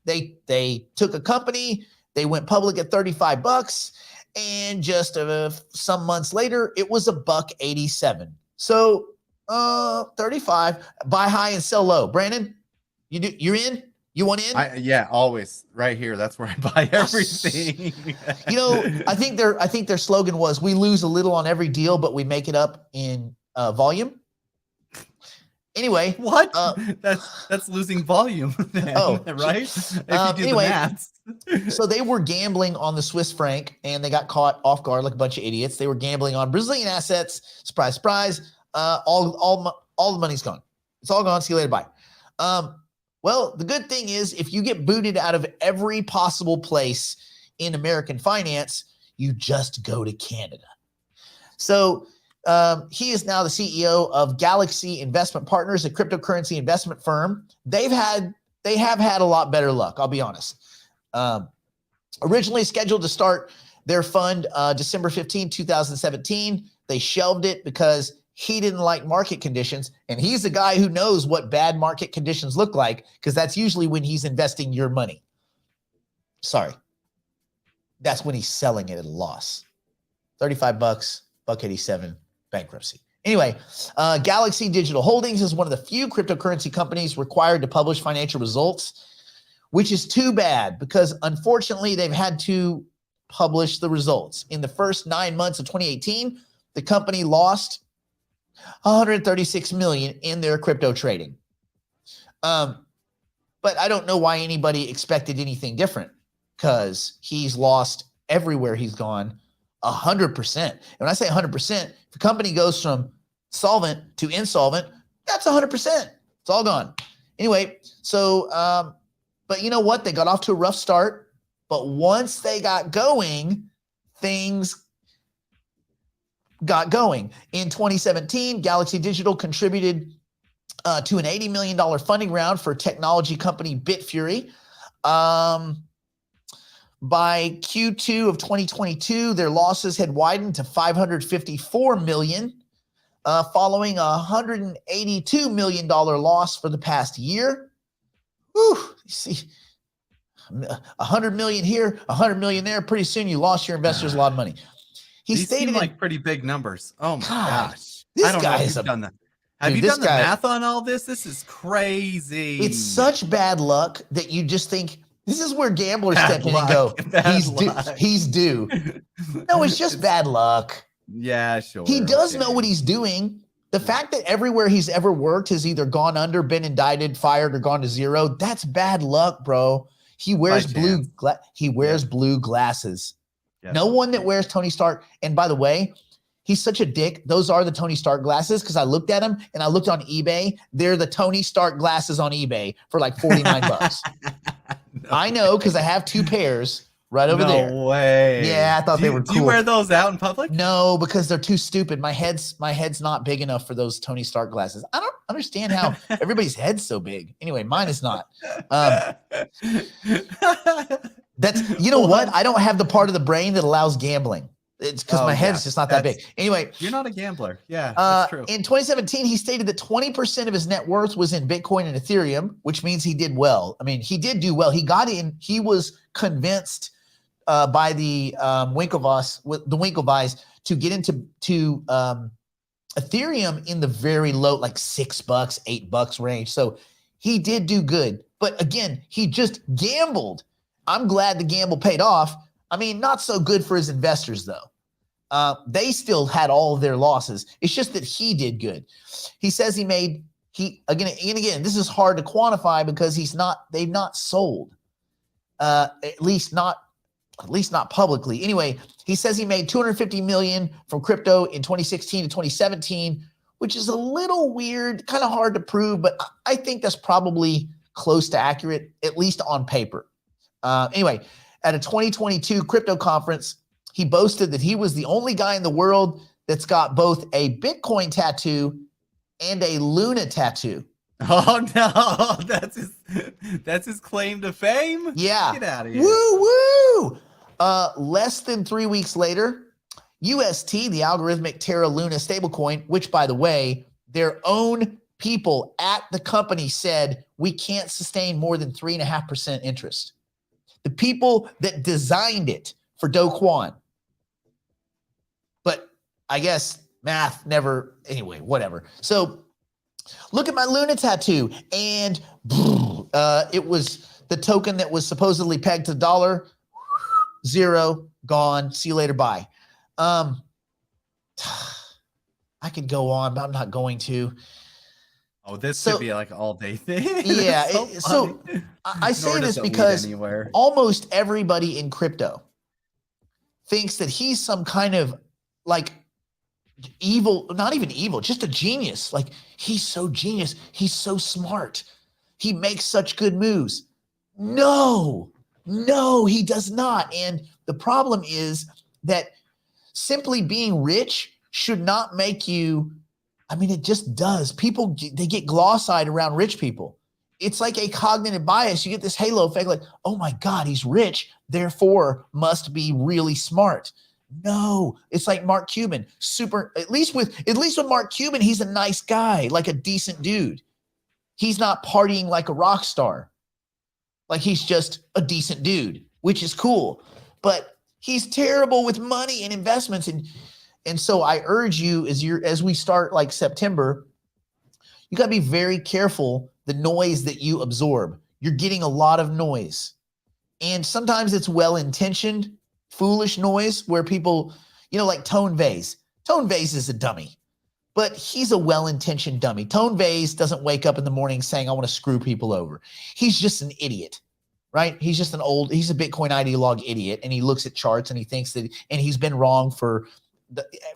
They took a company. They went public at $35, and just some months later, it was $1.87. So 35. Buy high and sell low. Brandon, you're in. You want in? Yeah, always right here. That's where I buy everything. I think their slogan was, "We lose a little on every deal, but we make it up in volume." Anyway, what? That's losing volume. Then, right? If you do the math. So they were gambling on the Swiss franc, and they got caught off guard like a bunch of idiots. They were gambling on Brazilian assets. Surprise, surprise. All the money's gone. It's all gone. See you later. Bye. Well, the good thing is if you get booted out of every possible place in American finance, you just go to Canada. So he is now the CEO of Galaxy Investment Partners, a cryptocurrency investment firm. They have had a lot better luck, I'll be honest. Originally scheduled to start their fund December 15, 2017. They shelved it because he didn't like market conditions, and he's the guy who knows what bad market conditions look like, because that's usually when he's investing your money. Sorry. That's when he's selling it at a loss. $35, $1.87, bankruptcy. Anyway, Galaxy Digital Holdings is one of the few cryptocurrency companies required to publish financial results, which is too bad because unfortunately they've had to publish the results. In the first 9 months of 2018, the company lost $136 million in their crypto trading. But I don't know why anybody expected anything different, because he's lost everywhere he's gone 100%. And when I say 100%, if a company goes from solvent to insolvent, that's 100%. It's all gone. Anyway, so, but you know what? They got off to a rough start, but once they got going, things got going. In 2017, Galaxy Digital contributed to an $80 million funding round for technology company Bitfury. By Q2 of 2022, their losses had widened to 554 million, following a $182 million loss for the past year. Whew, you see, 100 million here, 100 million there. Pretty soon you lost your investors a lot of money. These seem like pretty big numbers. Oh my gosh. This I don't know guy if is you've done that. Have dude, you this done the guy- math on all this? This is crazy. It's such bad luck that you just think this is where gamblers Bad step in and go, luck, bad he's due. luck." He's due. No, it's just bad luck. Yeah, sure. He does okay. know what he's doing. The fact that everywhere he's ever worked has either gone under, been indicted, fired, or gone to zero, that's bad luck, bro. He wears blue blue glasses. Yep. No one that wears Tony Stark. And by the way, he's such a dick. Those are the Tony Stark glasses because I looked at them and I looked on eBay. They're the Tony Stark glasses on eBay for like 49 bucks. I know because I have 2 pairs right over there. No way. Yeah, I thought they were cool. Do you wear those out in public? No, because they're too stupid. My head's not big enough for those Tony Stark glasses. I don't understand how everybody's head's so big. Anyway, mine is not. That's you know what? I don't have the part of the brain that allows gambling. It's because my head's just not that big. Anyway, you're not a gambler. Yeah, that's true. In 2017, he stated that 20% of his net worth was in Bitcoin and Ethereum, which means he did well. I mean, he did do well. He got in. He was convinced by the Winklevoss to get into Ethereum in the very low, like $6, $8 range. So he did do good. But again, he just gambled. I'm glad the gamble paid off. I mean, not so good for his investors, though. They still had all of their losses. It's just that he did good. He says again, this is hard to quantify because they've not sold, at least not publicly. Anyway, he says he made 250 million from crypto in 2016 to 2017, which is a little weird, kind of hard to prove, but I think that's probably close to accurate, at least on paper. Anyway, at a 2022 crypto conference, he boasted that he was the only guy in the world that's got both a Bitcoin tattoo and a Luna tattoo. Oh no, that's his claim to fame? Yeah. Get out of here. Woo! Less than 3 weeks later, UST, the algorithmic Terra Luna stablecoin, which by the way, their own people at the company said we can't sustain more than 3.5% interest. The people that designed it for Do Kwon. But I guess math never, anyway, whatever. So look at my Luna tattoo. And it was the token that was supposedly pegged to the dollar. Zero, gone. See you later, bye. I could go on, but I'm not going to. Oh, this could be like an all-day thing. Yeah. I say this because almost everybody in crypto thinks that he's some kind of like evil, not even evil, just a genius. Like he's so genius. He's so smart. He makes such good moves. No, he does not. And the problem is that simply being rich should not make you, I mean, it just does. People, they get gloss-eyed around rich people. It's like a cognitive bias. You get this halo effect like, oh my God, he's rich, therefore must be really smart. No, it's like Mark Cuban. At least with Mark Cuban, he's a nice guy, like a decent dude. He's not partying like a rock star. Like he's just a decent dude, which is cool. But he's terrible with money and investments. And so I urge you as we start like September, you got to be very careful the noise that you absorb. You're getting a lot of noise. And sometimes it's well-intentioned, foolish noise where people, like Tone Vase. Tone Vase is a dummy, but he's a well-intentioned dummy. Tone Vase doesn't wake up in the morning saying, I want to screw people over. He's just an idiot, right? He's just he's a Bitcoin ideologue idiot. And he looks at charts and he thinks that, and he's been wrong for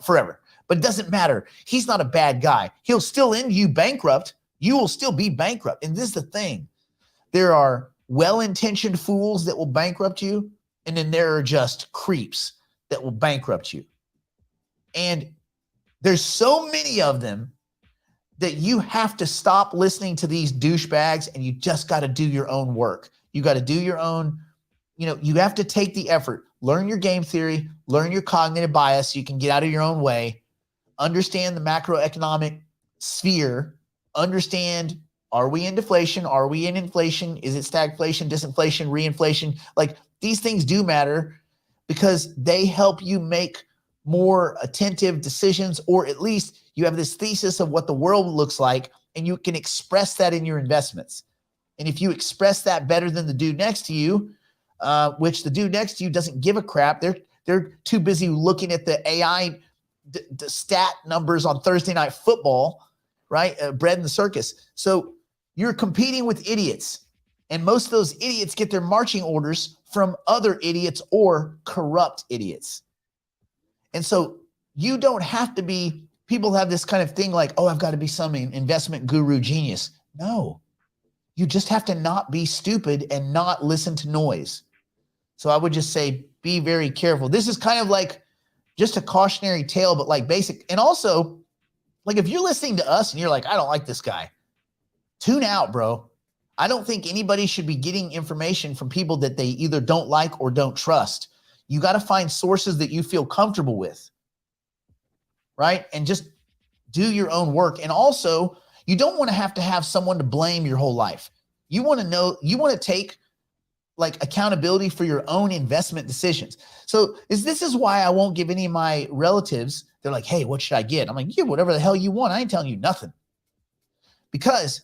forever, but it doesn't matter. He's not a bad guy. He'll still end you bankrupt. You will still be bankrupt. And this is the thing. There are well-intentioned fools that will bankrupt you. And then there are just creeps that will bankrupt you. And there's so many of them that you have to stop listening to these douchebags and you just got to do your own work. You got to do your own, you have to take the effort, learn your game theory, learn your cognitive bias so you can get out of your own way, understand the macroeconomic sphere, understand, are we in deflation? Are we in inflation? Is it stagflation, disinflation, reinflation? Like, these things do matter because they help you make more attentive decisions, or at least you have this thesis of what the world looks like and you can express that in your investments. And if you express that better than the dude next to you, which the dude next to you doesn't give a crap, they're too busy looking at the AI the stat numbers on Thursday Night Football, right? Bread in the circus. So you're competing with idiots. And most of those idiots get their marching orders from other idiots or corrupt idiots. And so you don't have to be, people have this kind of thing like, oh, I've got to be some investment guru genius. No, you just have to not be stupid and not listen to noise. So I would just say, be very careful. This is kind of like just a cautionary tale, but like basic. And also, like, if you're listening to us and you're like, I don't like this guy, tune out, bro. I don't think anybody should be getting information from people that they either don't like or don't trust. You got to find sources that you feel comfortable with, right? And just do your own work. And also, you don't want to have someone to blame your whole life. You want to know, you want to take like accountability for your own investment decisions. So this is why I won't give any of my relatives, they're like, hey, what should I get? I'm like, yeah, whatever the hell you want. I ain't telling you nothing. Because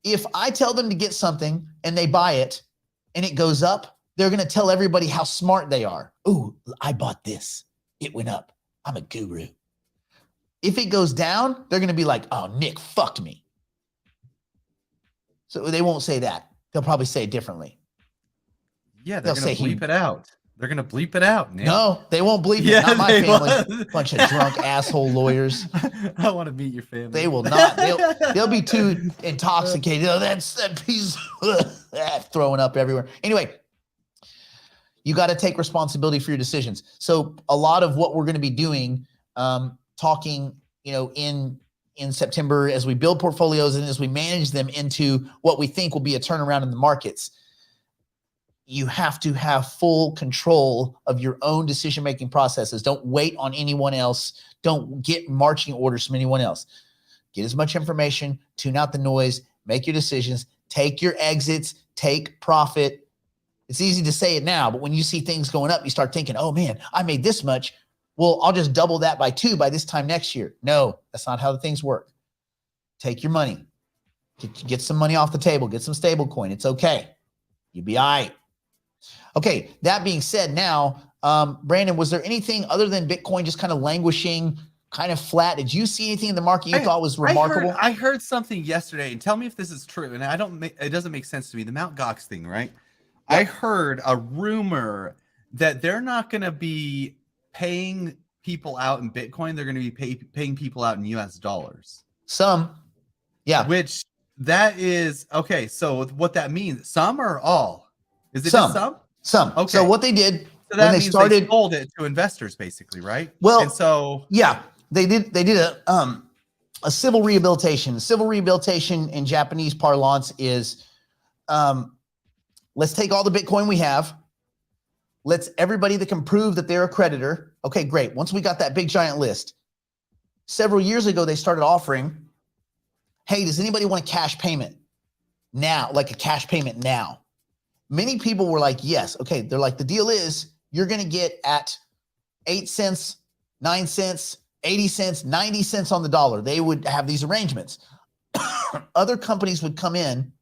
if I tell them to get something and they buy it and it goes up, they're going to tell everybody how smart they are. Ooh, I bought this. It went up. I'm a guru. If it goes down, they're going to be like, oh, Nick fucked me. So they won't say that. They'll probably say it differently. Yeah, they're going to bleep it out. They're going to bleep it out, Nick. No, they won't bleep it. Not my family. Bunch of drunk asshole lawyers. I want to meet your family. They will not. They'll be too intoxicated. Oh, that piece throwing up everywhere. Anyway, you got to take responsibility for your decisions. So a lot of what we're going to be doing, talking, in September as we build portfolios and as we manage them into what we think will be a turnaround in the markets, you have to have full control of your own decision-making processes. Don't wait on anyone else. Don't get marching orders from anyone else. Get as much information, tune out the noise, make your decisions, take your exits, take profit. It's easy to say it now, but when you see things going up, you start thinking, oh man, I made this much. Well, I'll just double that by 2 by this time next year. No, that's not how the things work. Take your money. Get some money off the table. Get some stable coin. It's okay. You'll be all right. Okay, that being said, now, Brandon, was there anything other than Bitcoin just kind of languishing, kind of flat? Did you see anything in the market you thought was remarkable? I heard something yesterday, and tell me if this is true. And it doesn't make sense to me. The Mt. Gox thing, right? Yep. I heard a rumor that they're not going to be paying people out in Bitcoin. They're going to be paying people out in US dollars. Some, yeah. Which that is okay. So what that means, some or all? Is it some? Just some? Some. Okay. So what they did, so that means they sold it to investors, basically, right? Well, and so yeah, they did a civil rehabilitation. Civil rehabilitation in Japanese parlance is, let's take all the Bitcoin we have. Let's everybody that can prove that they're a creditor. Okay, great. Once we got that big giant list, several years ago, they started offering, hey, does anybody want a cash payment now? Like a cash payment now. Many people were like, yes. Okay. They're like, the deal is you're going to get at 8 cents, 9 cents, 80 cents, 90 cents on the dollar. They would have these arrangements. Other companies would come in,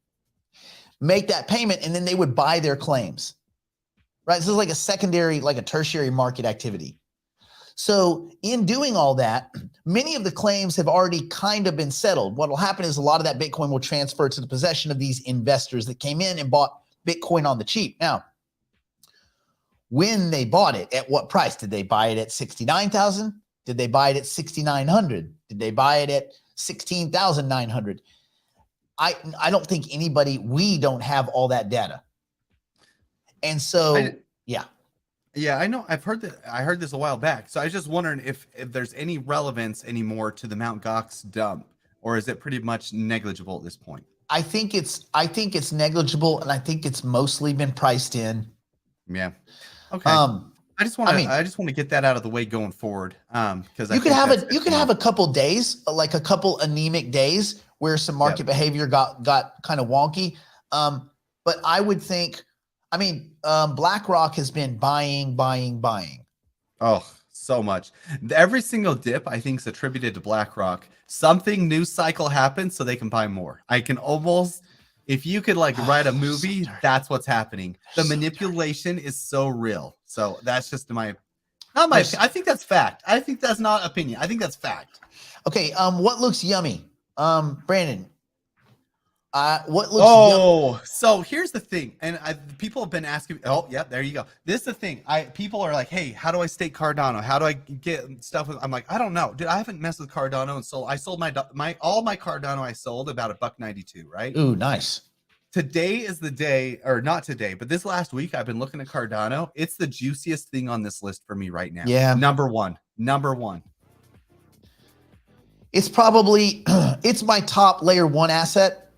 make that payment, and then they would buy their claims, right? This is like a secondary, like a tertiary market activity. So in doing all that, many of the claims have already kind of been settled. What will happen is a lot of that Bitcoin will transfer to the possession of these investors that came in and bought Bitcoin on the cheap. Now, when they bought it, at what price? Did they buy it at 69,000? Did they buy it at 6,900? Did they buy it at 16,900? I don't think we don't have all that data. And so, yeah. Yeah, I know. I've heard that. I heard this a while back. So I was just wondering if there's any relevance anymore to the Mt. Gox dump, or is it pretty much negligible at this point? I think it's negligible, and I think it's mostly been priced in. Yeah. Okay. I just want to get that out of the way going forward. Because you could have a couple days, like a couple anemic days where some market behavior got kind of wonky. But I would think, BlackRock has been buying. Oh, so much. Every single dip I think is attributed to BlackRock. Something new cycle happens so they can buy more. I can almost, if you could like write a movie, that's what's happening. The manipulation is so real. So that's just not my opinion. I think that's fact. I think that's not opinion. I think that's fact. Okay. What looks yummy? Brandon. What looks so here's the thing, and people have been asking. Oh, yeah, there you go. This is the thing. People are like, hey, how do I stake Cardano? How do I get stuff? I'm like, I don't know, dude. I haven't messed with Cardano and sold. I sold all my Cardano. I sold about $1.92, right? Ooh, nice. Today is the day, or not today, but this last week I've been looking at Cardano. It's the juiciest thing on this list for me right now. Yeah, number one. It's probably it's my top layer 1 asset.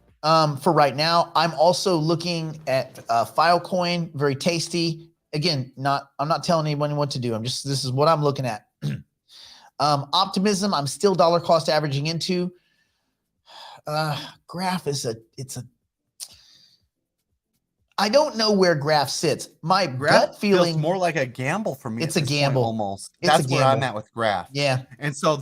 For right now. I'm also looking at Filecoin, very tasty. Again, I'm not telling anyone what to do. This is what I'm looking at. Optimism, I'm still dollar cost averaging into. Graph I don't know where Graph sits. My gut feeling feels more like a gamble for me. It's a gamble almost. That's where I'm at with Graph. Yeah. And so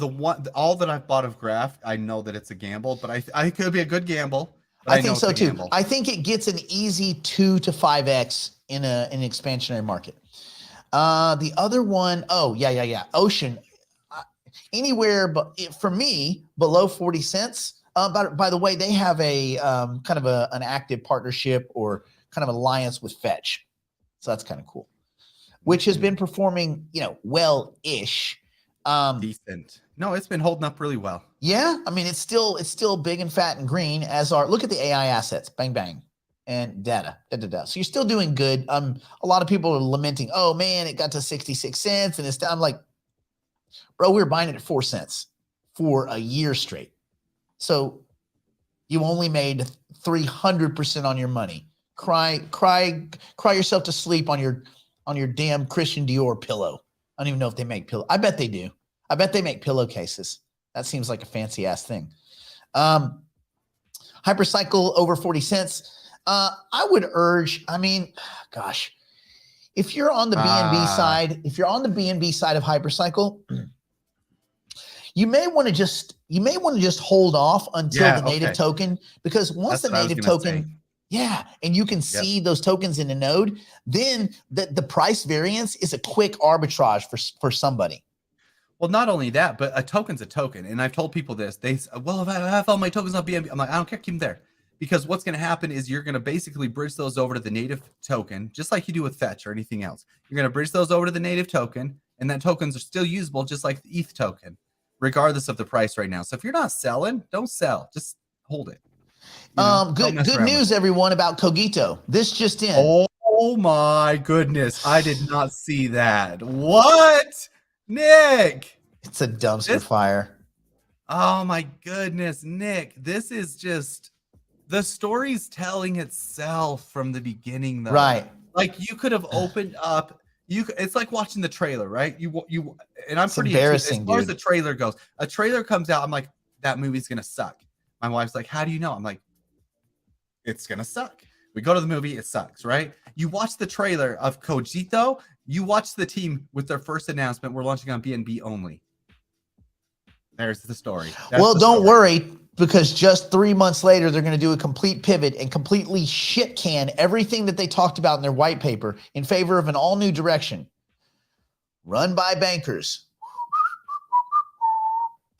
all that I've bought of Graph, I know that it's a gamble, but I could be a good gamble. I think so too. I think it gets an easy 2 to 5x in an expansionary market. The other one, Ocean, anywhere but for me below 40 cents. By the way, they have a kind of an active partnership or kind of alliance with Fetch, so that's kind of cool. Which has been performing, well-ish. Decent. No, it's been holding up really well. Yeah, it's still big and fat and green, look at the AI assets, bang bang, and data. So you're still doing good. A lot of people are lamenting, oh man, it got to 66 cents and it's down. I'm like, bro, we were buying it at 4 cents for a year straight. So you only made 300% on your money. Cry yourself to sleep on your damn Christian Dior pillow. I don't even know if they make pillow. I bet they do. I bet they make pillowcases. That seems like a fancy ass thing. Hypercycle over 40 cents. I would urge, if you're on the BNB side, of Hypercycle, you may want to just hold off until the native token, because once the native token, and you can see those tokens in the node, then the price variance is a quick arbitrage for somebody. Well, not only that, but a token's a token. And I've told people this. They say, well, if I have all my tokens on BNB, I'm like, I don't care, keep them there. Because what's going to happen is you're going to basically bridge those over to the native token, just like you do with Fetch or anything else. You're going to bridge those over to the native token, and then tokens are still usable just like the ETH token, regardless of the price right now. So if you're not selling, don't sell. Just hold it. Good news, everyone, about Cogito. This just in. Oh my goodness. I did not see that. What? Nick, it's a dumpster fire. Oh my goodness, Nick, this is just the story's telling itself from the beginning, though. Right? Like you could have opened up. It's like watching the trailer, right? And I'm pretty embarrassing. As far as the trailer goes, a trailer comes out. I'm like, that movie's gonna suck. My wife's like, how do you know? I'm like, it's gonna suck. We go to the movie, it sucks, right? You watch the trailer of Cogito. You watch the team with their first announcement. We're launching on BNB only. There's the story. Don't worry, because just 3 months later, they're going to do a complete pivot and completely shit can everything that they talked about in their white paper in favor of an all new direction run by bankers.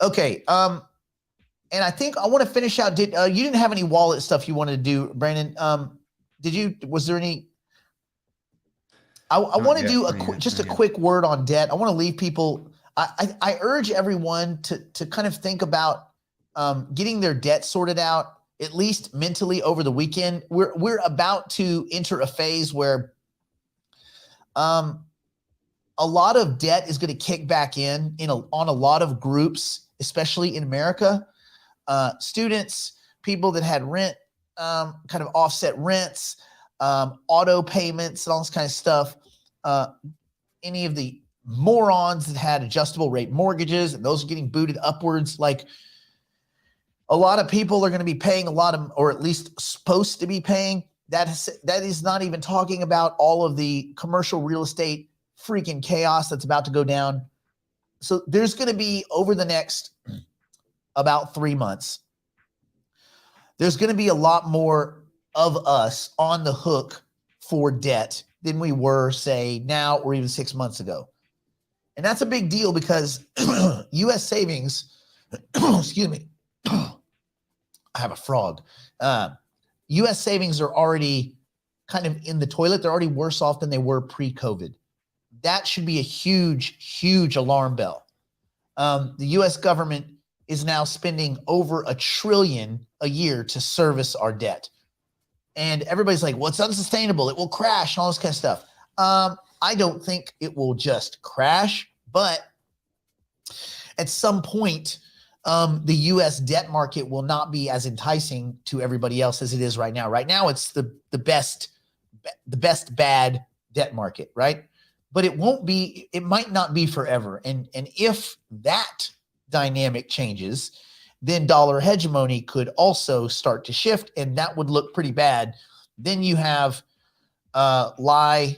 Okay. And I think I want to finish out. You didn't have any wallet stuff you wanted to do, Brandon? Did you? Was there any? I want to do a quick word on debt. I want to leave people. I urge everyone to kind of think about getting their debt sorted out, at least mentally, over the weekend. We're about to enter a phase where a lot of debt is going to kick back on a lot of groups, especially in America. Students, people that had rent kind of offset rents, auto payments, and all this kind of stuff. Any of the morons that had adjustable rate mortgages, and those are getting booted upwards. Like, a lot of people are going to be paying a lot of, or at least supposed to be paying. That is not even talking about all of the commercial real estate freaking chaos that's about to go down. So there's going to be, over the next about 3 months, there's going to be a lot more of us on the hook for debt than we were, say, now or even 6 months ago. And that's a big deal because U.S. savings, excuse me, I have a frog. U.S. savings are already kind of in the toilet. They're already worse off than they were pre-COVID. That should be a huge, huge alarm bell. The U.S. government is now spending over $1 trillion a year to service our debt. And everybody's like, well, it's unsustainable. It will crash and all this kind of stuff. I don't think it will just crash, but at some point, the U.S. debt market will not be as enticing to everybody else as it is right now. Right now, it's the best bad debt market, right? But it won't be. It might not be forever. And if that dynamic changes, then dollar hegemony could also start to shift, and that would look pretty bad. Then you have lie,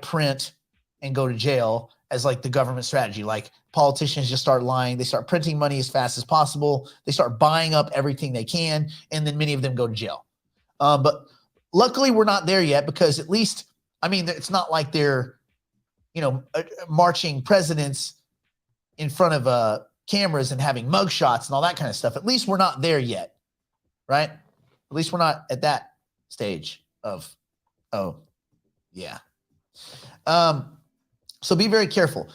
print, and go to jail as like the government strategy. Like, politicians just start lying. They start printing money as fast as possible. They start buying up everything they can, and then many of them go to jail. But luckily, we're not there yet, because at least, I mean, it's not like they're, marching presidents in front of cameras and having mugshots and all that kind of stuff. At least we're not there yet, right? At least we're not at that stage of, oh, yeah. So be very careful.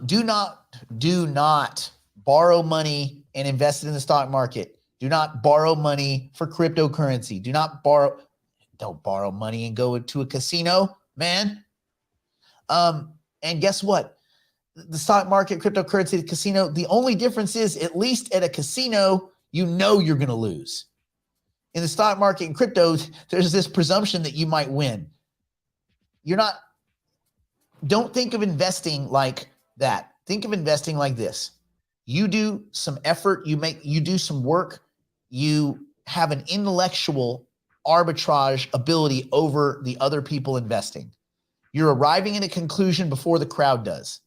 Do not borrow money and invest it in the stock market. Do not borrow money for cryptocurrency. Don't borrow money and go to a casino, man. And guess what? The stock market, cryptocurrency, the casino, the only difference is, at least at a casino, you're going to lose. In the stock market and crypto, there's this presumption that you might win. Don't think of investing like that. Think of investing like this. You do some effort, you do some work, you have an intellectual arbitrage ability over the other people investing. You're arriving at a conclusion before the crowd does.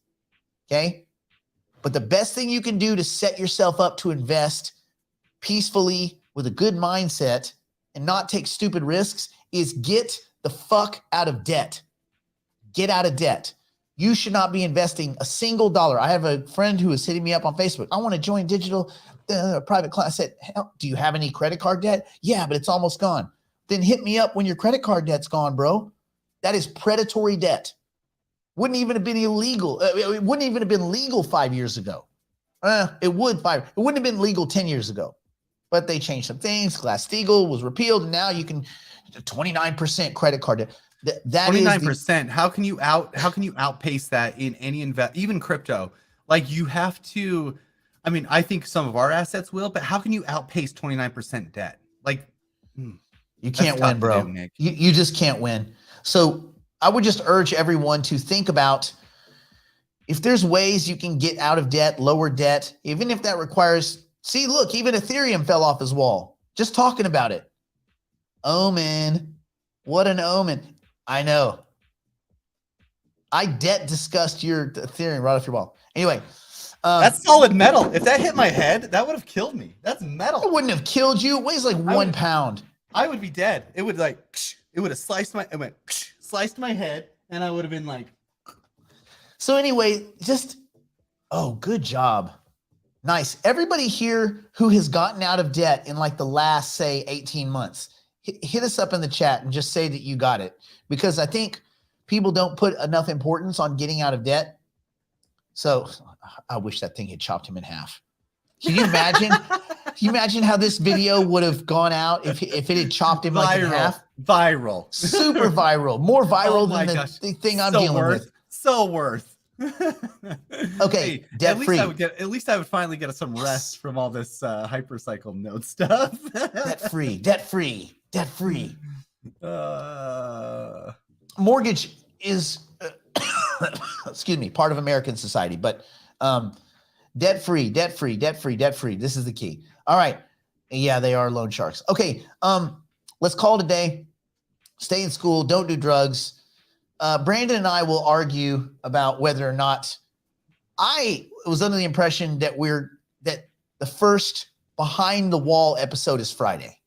Okay? But the best thing you can do to set yourself up to invest peacefully with a good mindset and not take stupid risks is get the fuck out of debt. Get out of debt. You should not be investing a single dollar. I have a friend who is hitting me up on Facebook. I want to join digital private class. I said, hell, do you have any credit card debt? Yeah, but it's almost gone. Then hit me up when your credit card debt's gone, bro. That is predatory debt. Wouldn't even have been illegal. It wouldn't even have been legal 5 years ago. It wouldn't have been legal 10 years ago. But they changed some things. Glass-Steagall was repealed, and now you can 29% credit card debt. That 29%. How can you outpace that in any even crypto? Like, you have to. I mean, I think some of our assets will, but how can you outpace 29% debt? Like, you can't win, bro. You just can't win. So I would just urge everyone to think about, if there's ways you can get out of debt, lower debt, even if that requires, look, even Ethereum fell off his wall. Just talking about it. Omen. What an omen. I know. I debt discussed your Ethereum right off your wall. Anyway. That's solid metal. If that hit my head, that would have killed me. That's metal. It wouldn't have killed you. It weighs like 1 pound. I would be dead. It would have sliced my head, and I would have been like. So anyway, good job. Nice. Everybody here who has gotten out of debt in like the last, say, 18 months, hit us up in the chat and just say that you got it. Because I think people don't put enough importance on getting out of debt. So I wish that thing had chopped him in half. Can you imagine? Can you imagine how this video would have gone out if it had chopped him like in half? Viral. Super viral. More viral than the thing I'm dealing with. So worth. Okay, Hey, debt-free. at least I would finally get some rest from all this hypercycle node stuff. Debt-free, debt-free, debt-free. Uh, Mortgage is, excuse me, part of American society, but debt-free, debt-free, debt-free, debt-free. This is the key. All right. Yeah, they are loan sharks. Okay. Let's call it a day. Stay in school. Don't do drugs. Brandon and I will argue about whether or not I was under the impression that the first behind the wall episode is Friday.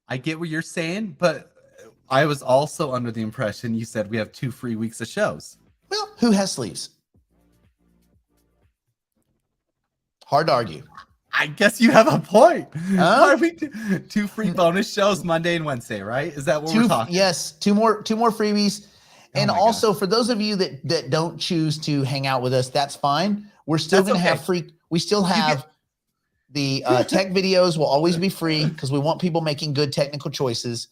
I get what you're saying, but I was also under the impression you said we have 2 free weeks of shows. Well, who has sleeves? Hard to argue. I guess you have a point. Huh? Are we 2 free bonus shows Monday and Wednesday, right? Is that what we're talking? Yes, two more freebies. And my also for those of you that don't choose to hang out with us, that's fine. We're still going to have free. We still have the tech videos will always be free because we want people making good technical choices.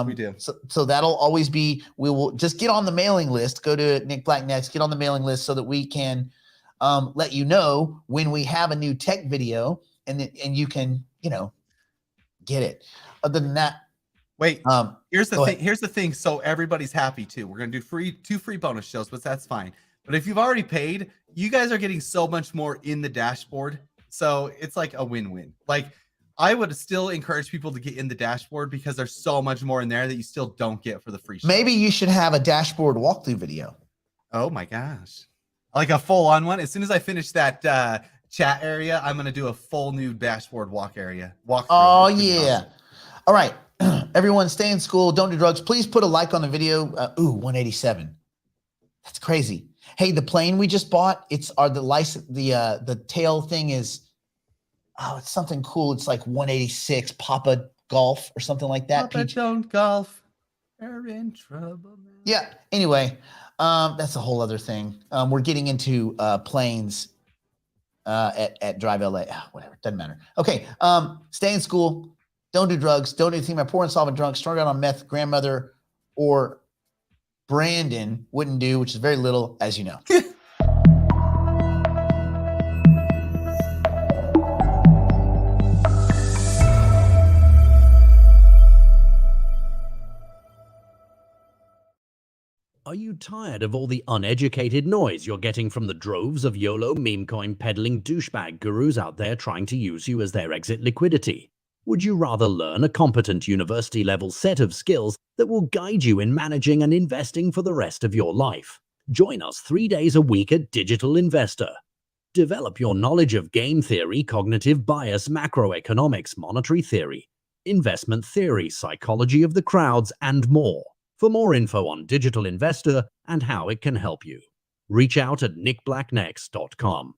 We do. So that'll always be, we will just get on the mailing list, go to Nick Black Next, get on the mailing list so that we can let you know when we have a new tech video and you can, get it. Other than that, wait, here's the thing. ahead. Here's the thing. So everybody's happy too. We're going to do 2 free bonus shows, but that's fine. But if you've already paid, you guys are getting so much more in the dashboard. So it's like a win-win. Like I would still encourage people to get in the dashboard because there's so much more in there that you still don't get for the free show. Maybe you should have a dashboard walkthrough video. Oh my gosh. Like a full-on one. As soon as I finish that chat area, I'm going to do a full new dashboard walkthrough. Oh, yeah. All right. Everyone stay in school. Don't do drugs. Please put a like on the video. 187. That's crazy. Hey, the plane we just bought, the tail thing is, it's something cool. It's like 186 Papa Golf or something like that. Papa don't golf. We're in trouble. Yeah. Anyway, that's a whole other thing. We're getting into planes at Drive LA. Whatever. Doesn't matter. Okay. Stay in school. Don't do drugs. Don't do anything by poor and solvent drunk, strung out on meth, grandmother, or Brandon wouldn't do, which is very little, as you know. Are you tired of all the uneducated noise you're getting from the droves of YOLO meme coin peddling douchebag gurus out there trying to use you as their exit liquidity? Would you rather learn a competent university-level set of skills that will guide you in managing and investing for the rest of your life? Join us 3 days a week at Digital Investor. Develop your knowledge of game theory, cognitive bias, macroeconomics, monetary theory, investment theory, psychology of the crowds, and more. For more info on Digital Investor and how it can help you, reach out at nickblacknext.com.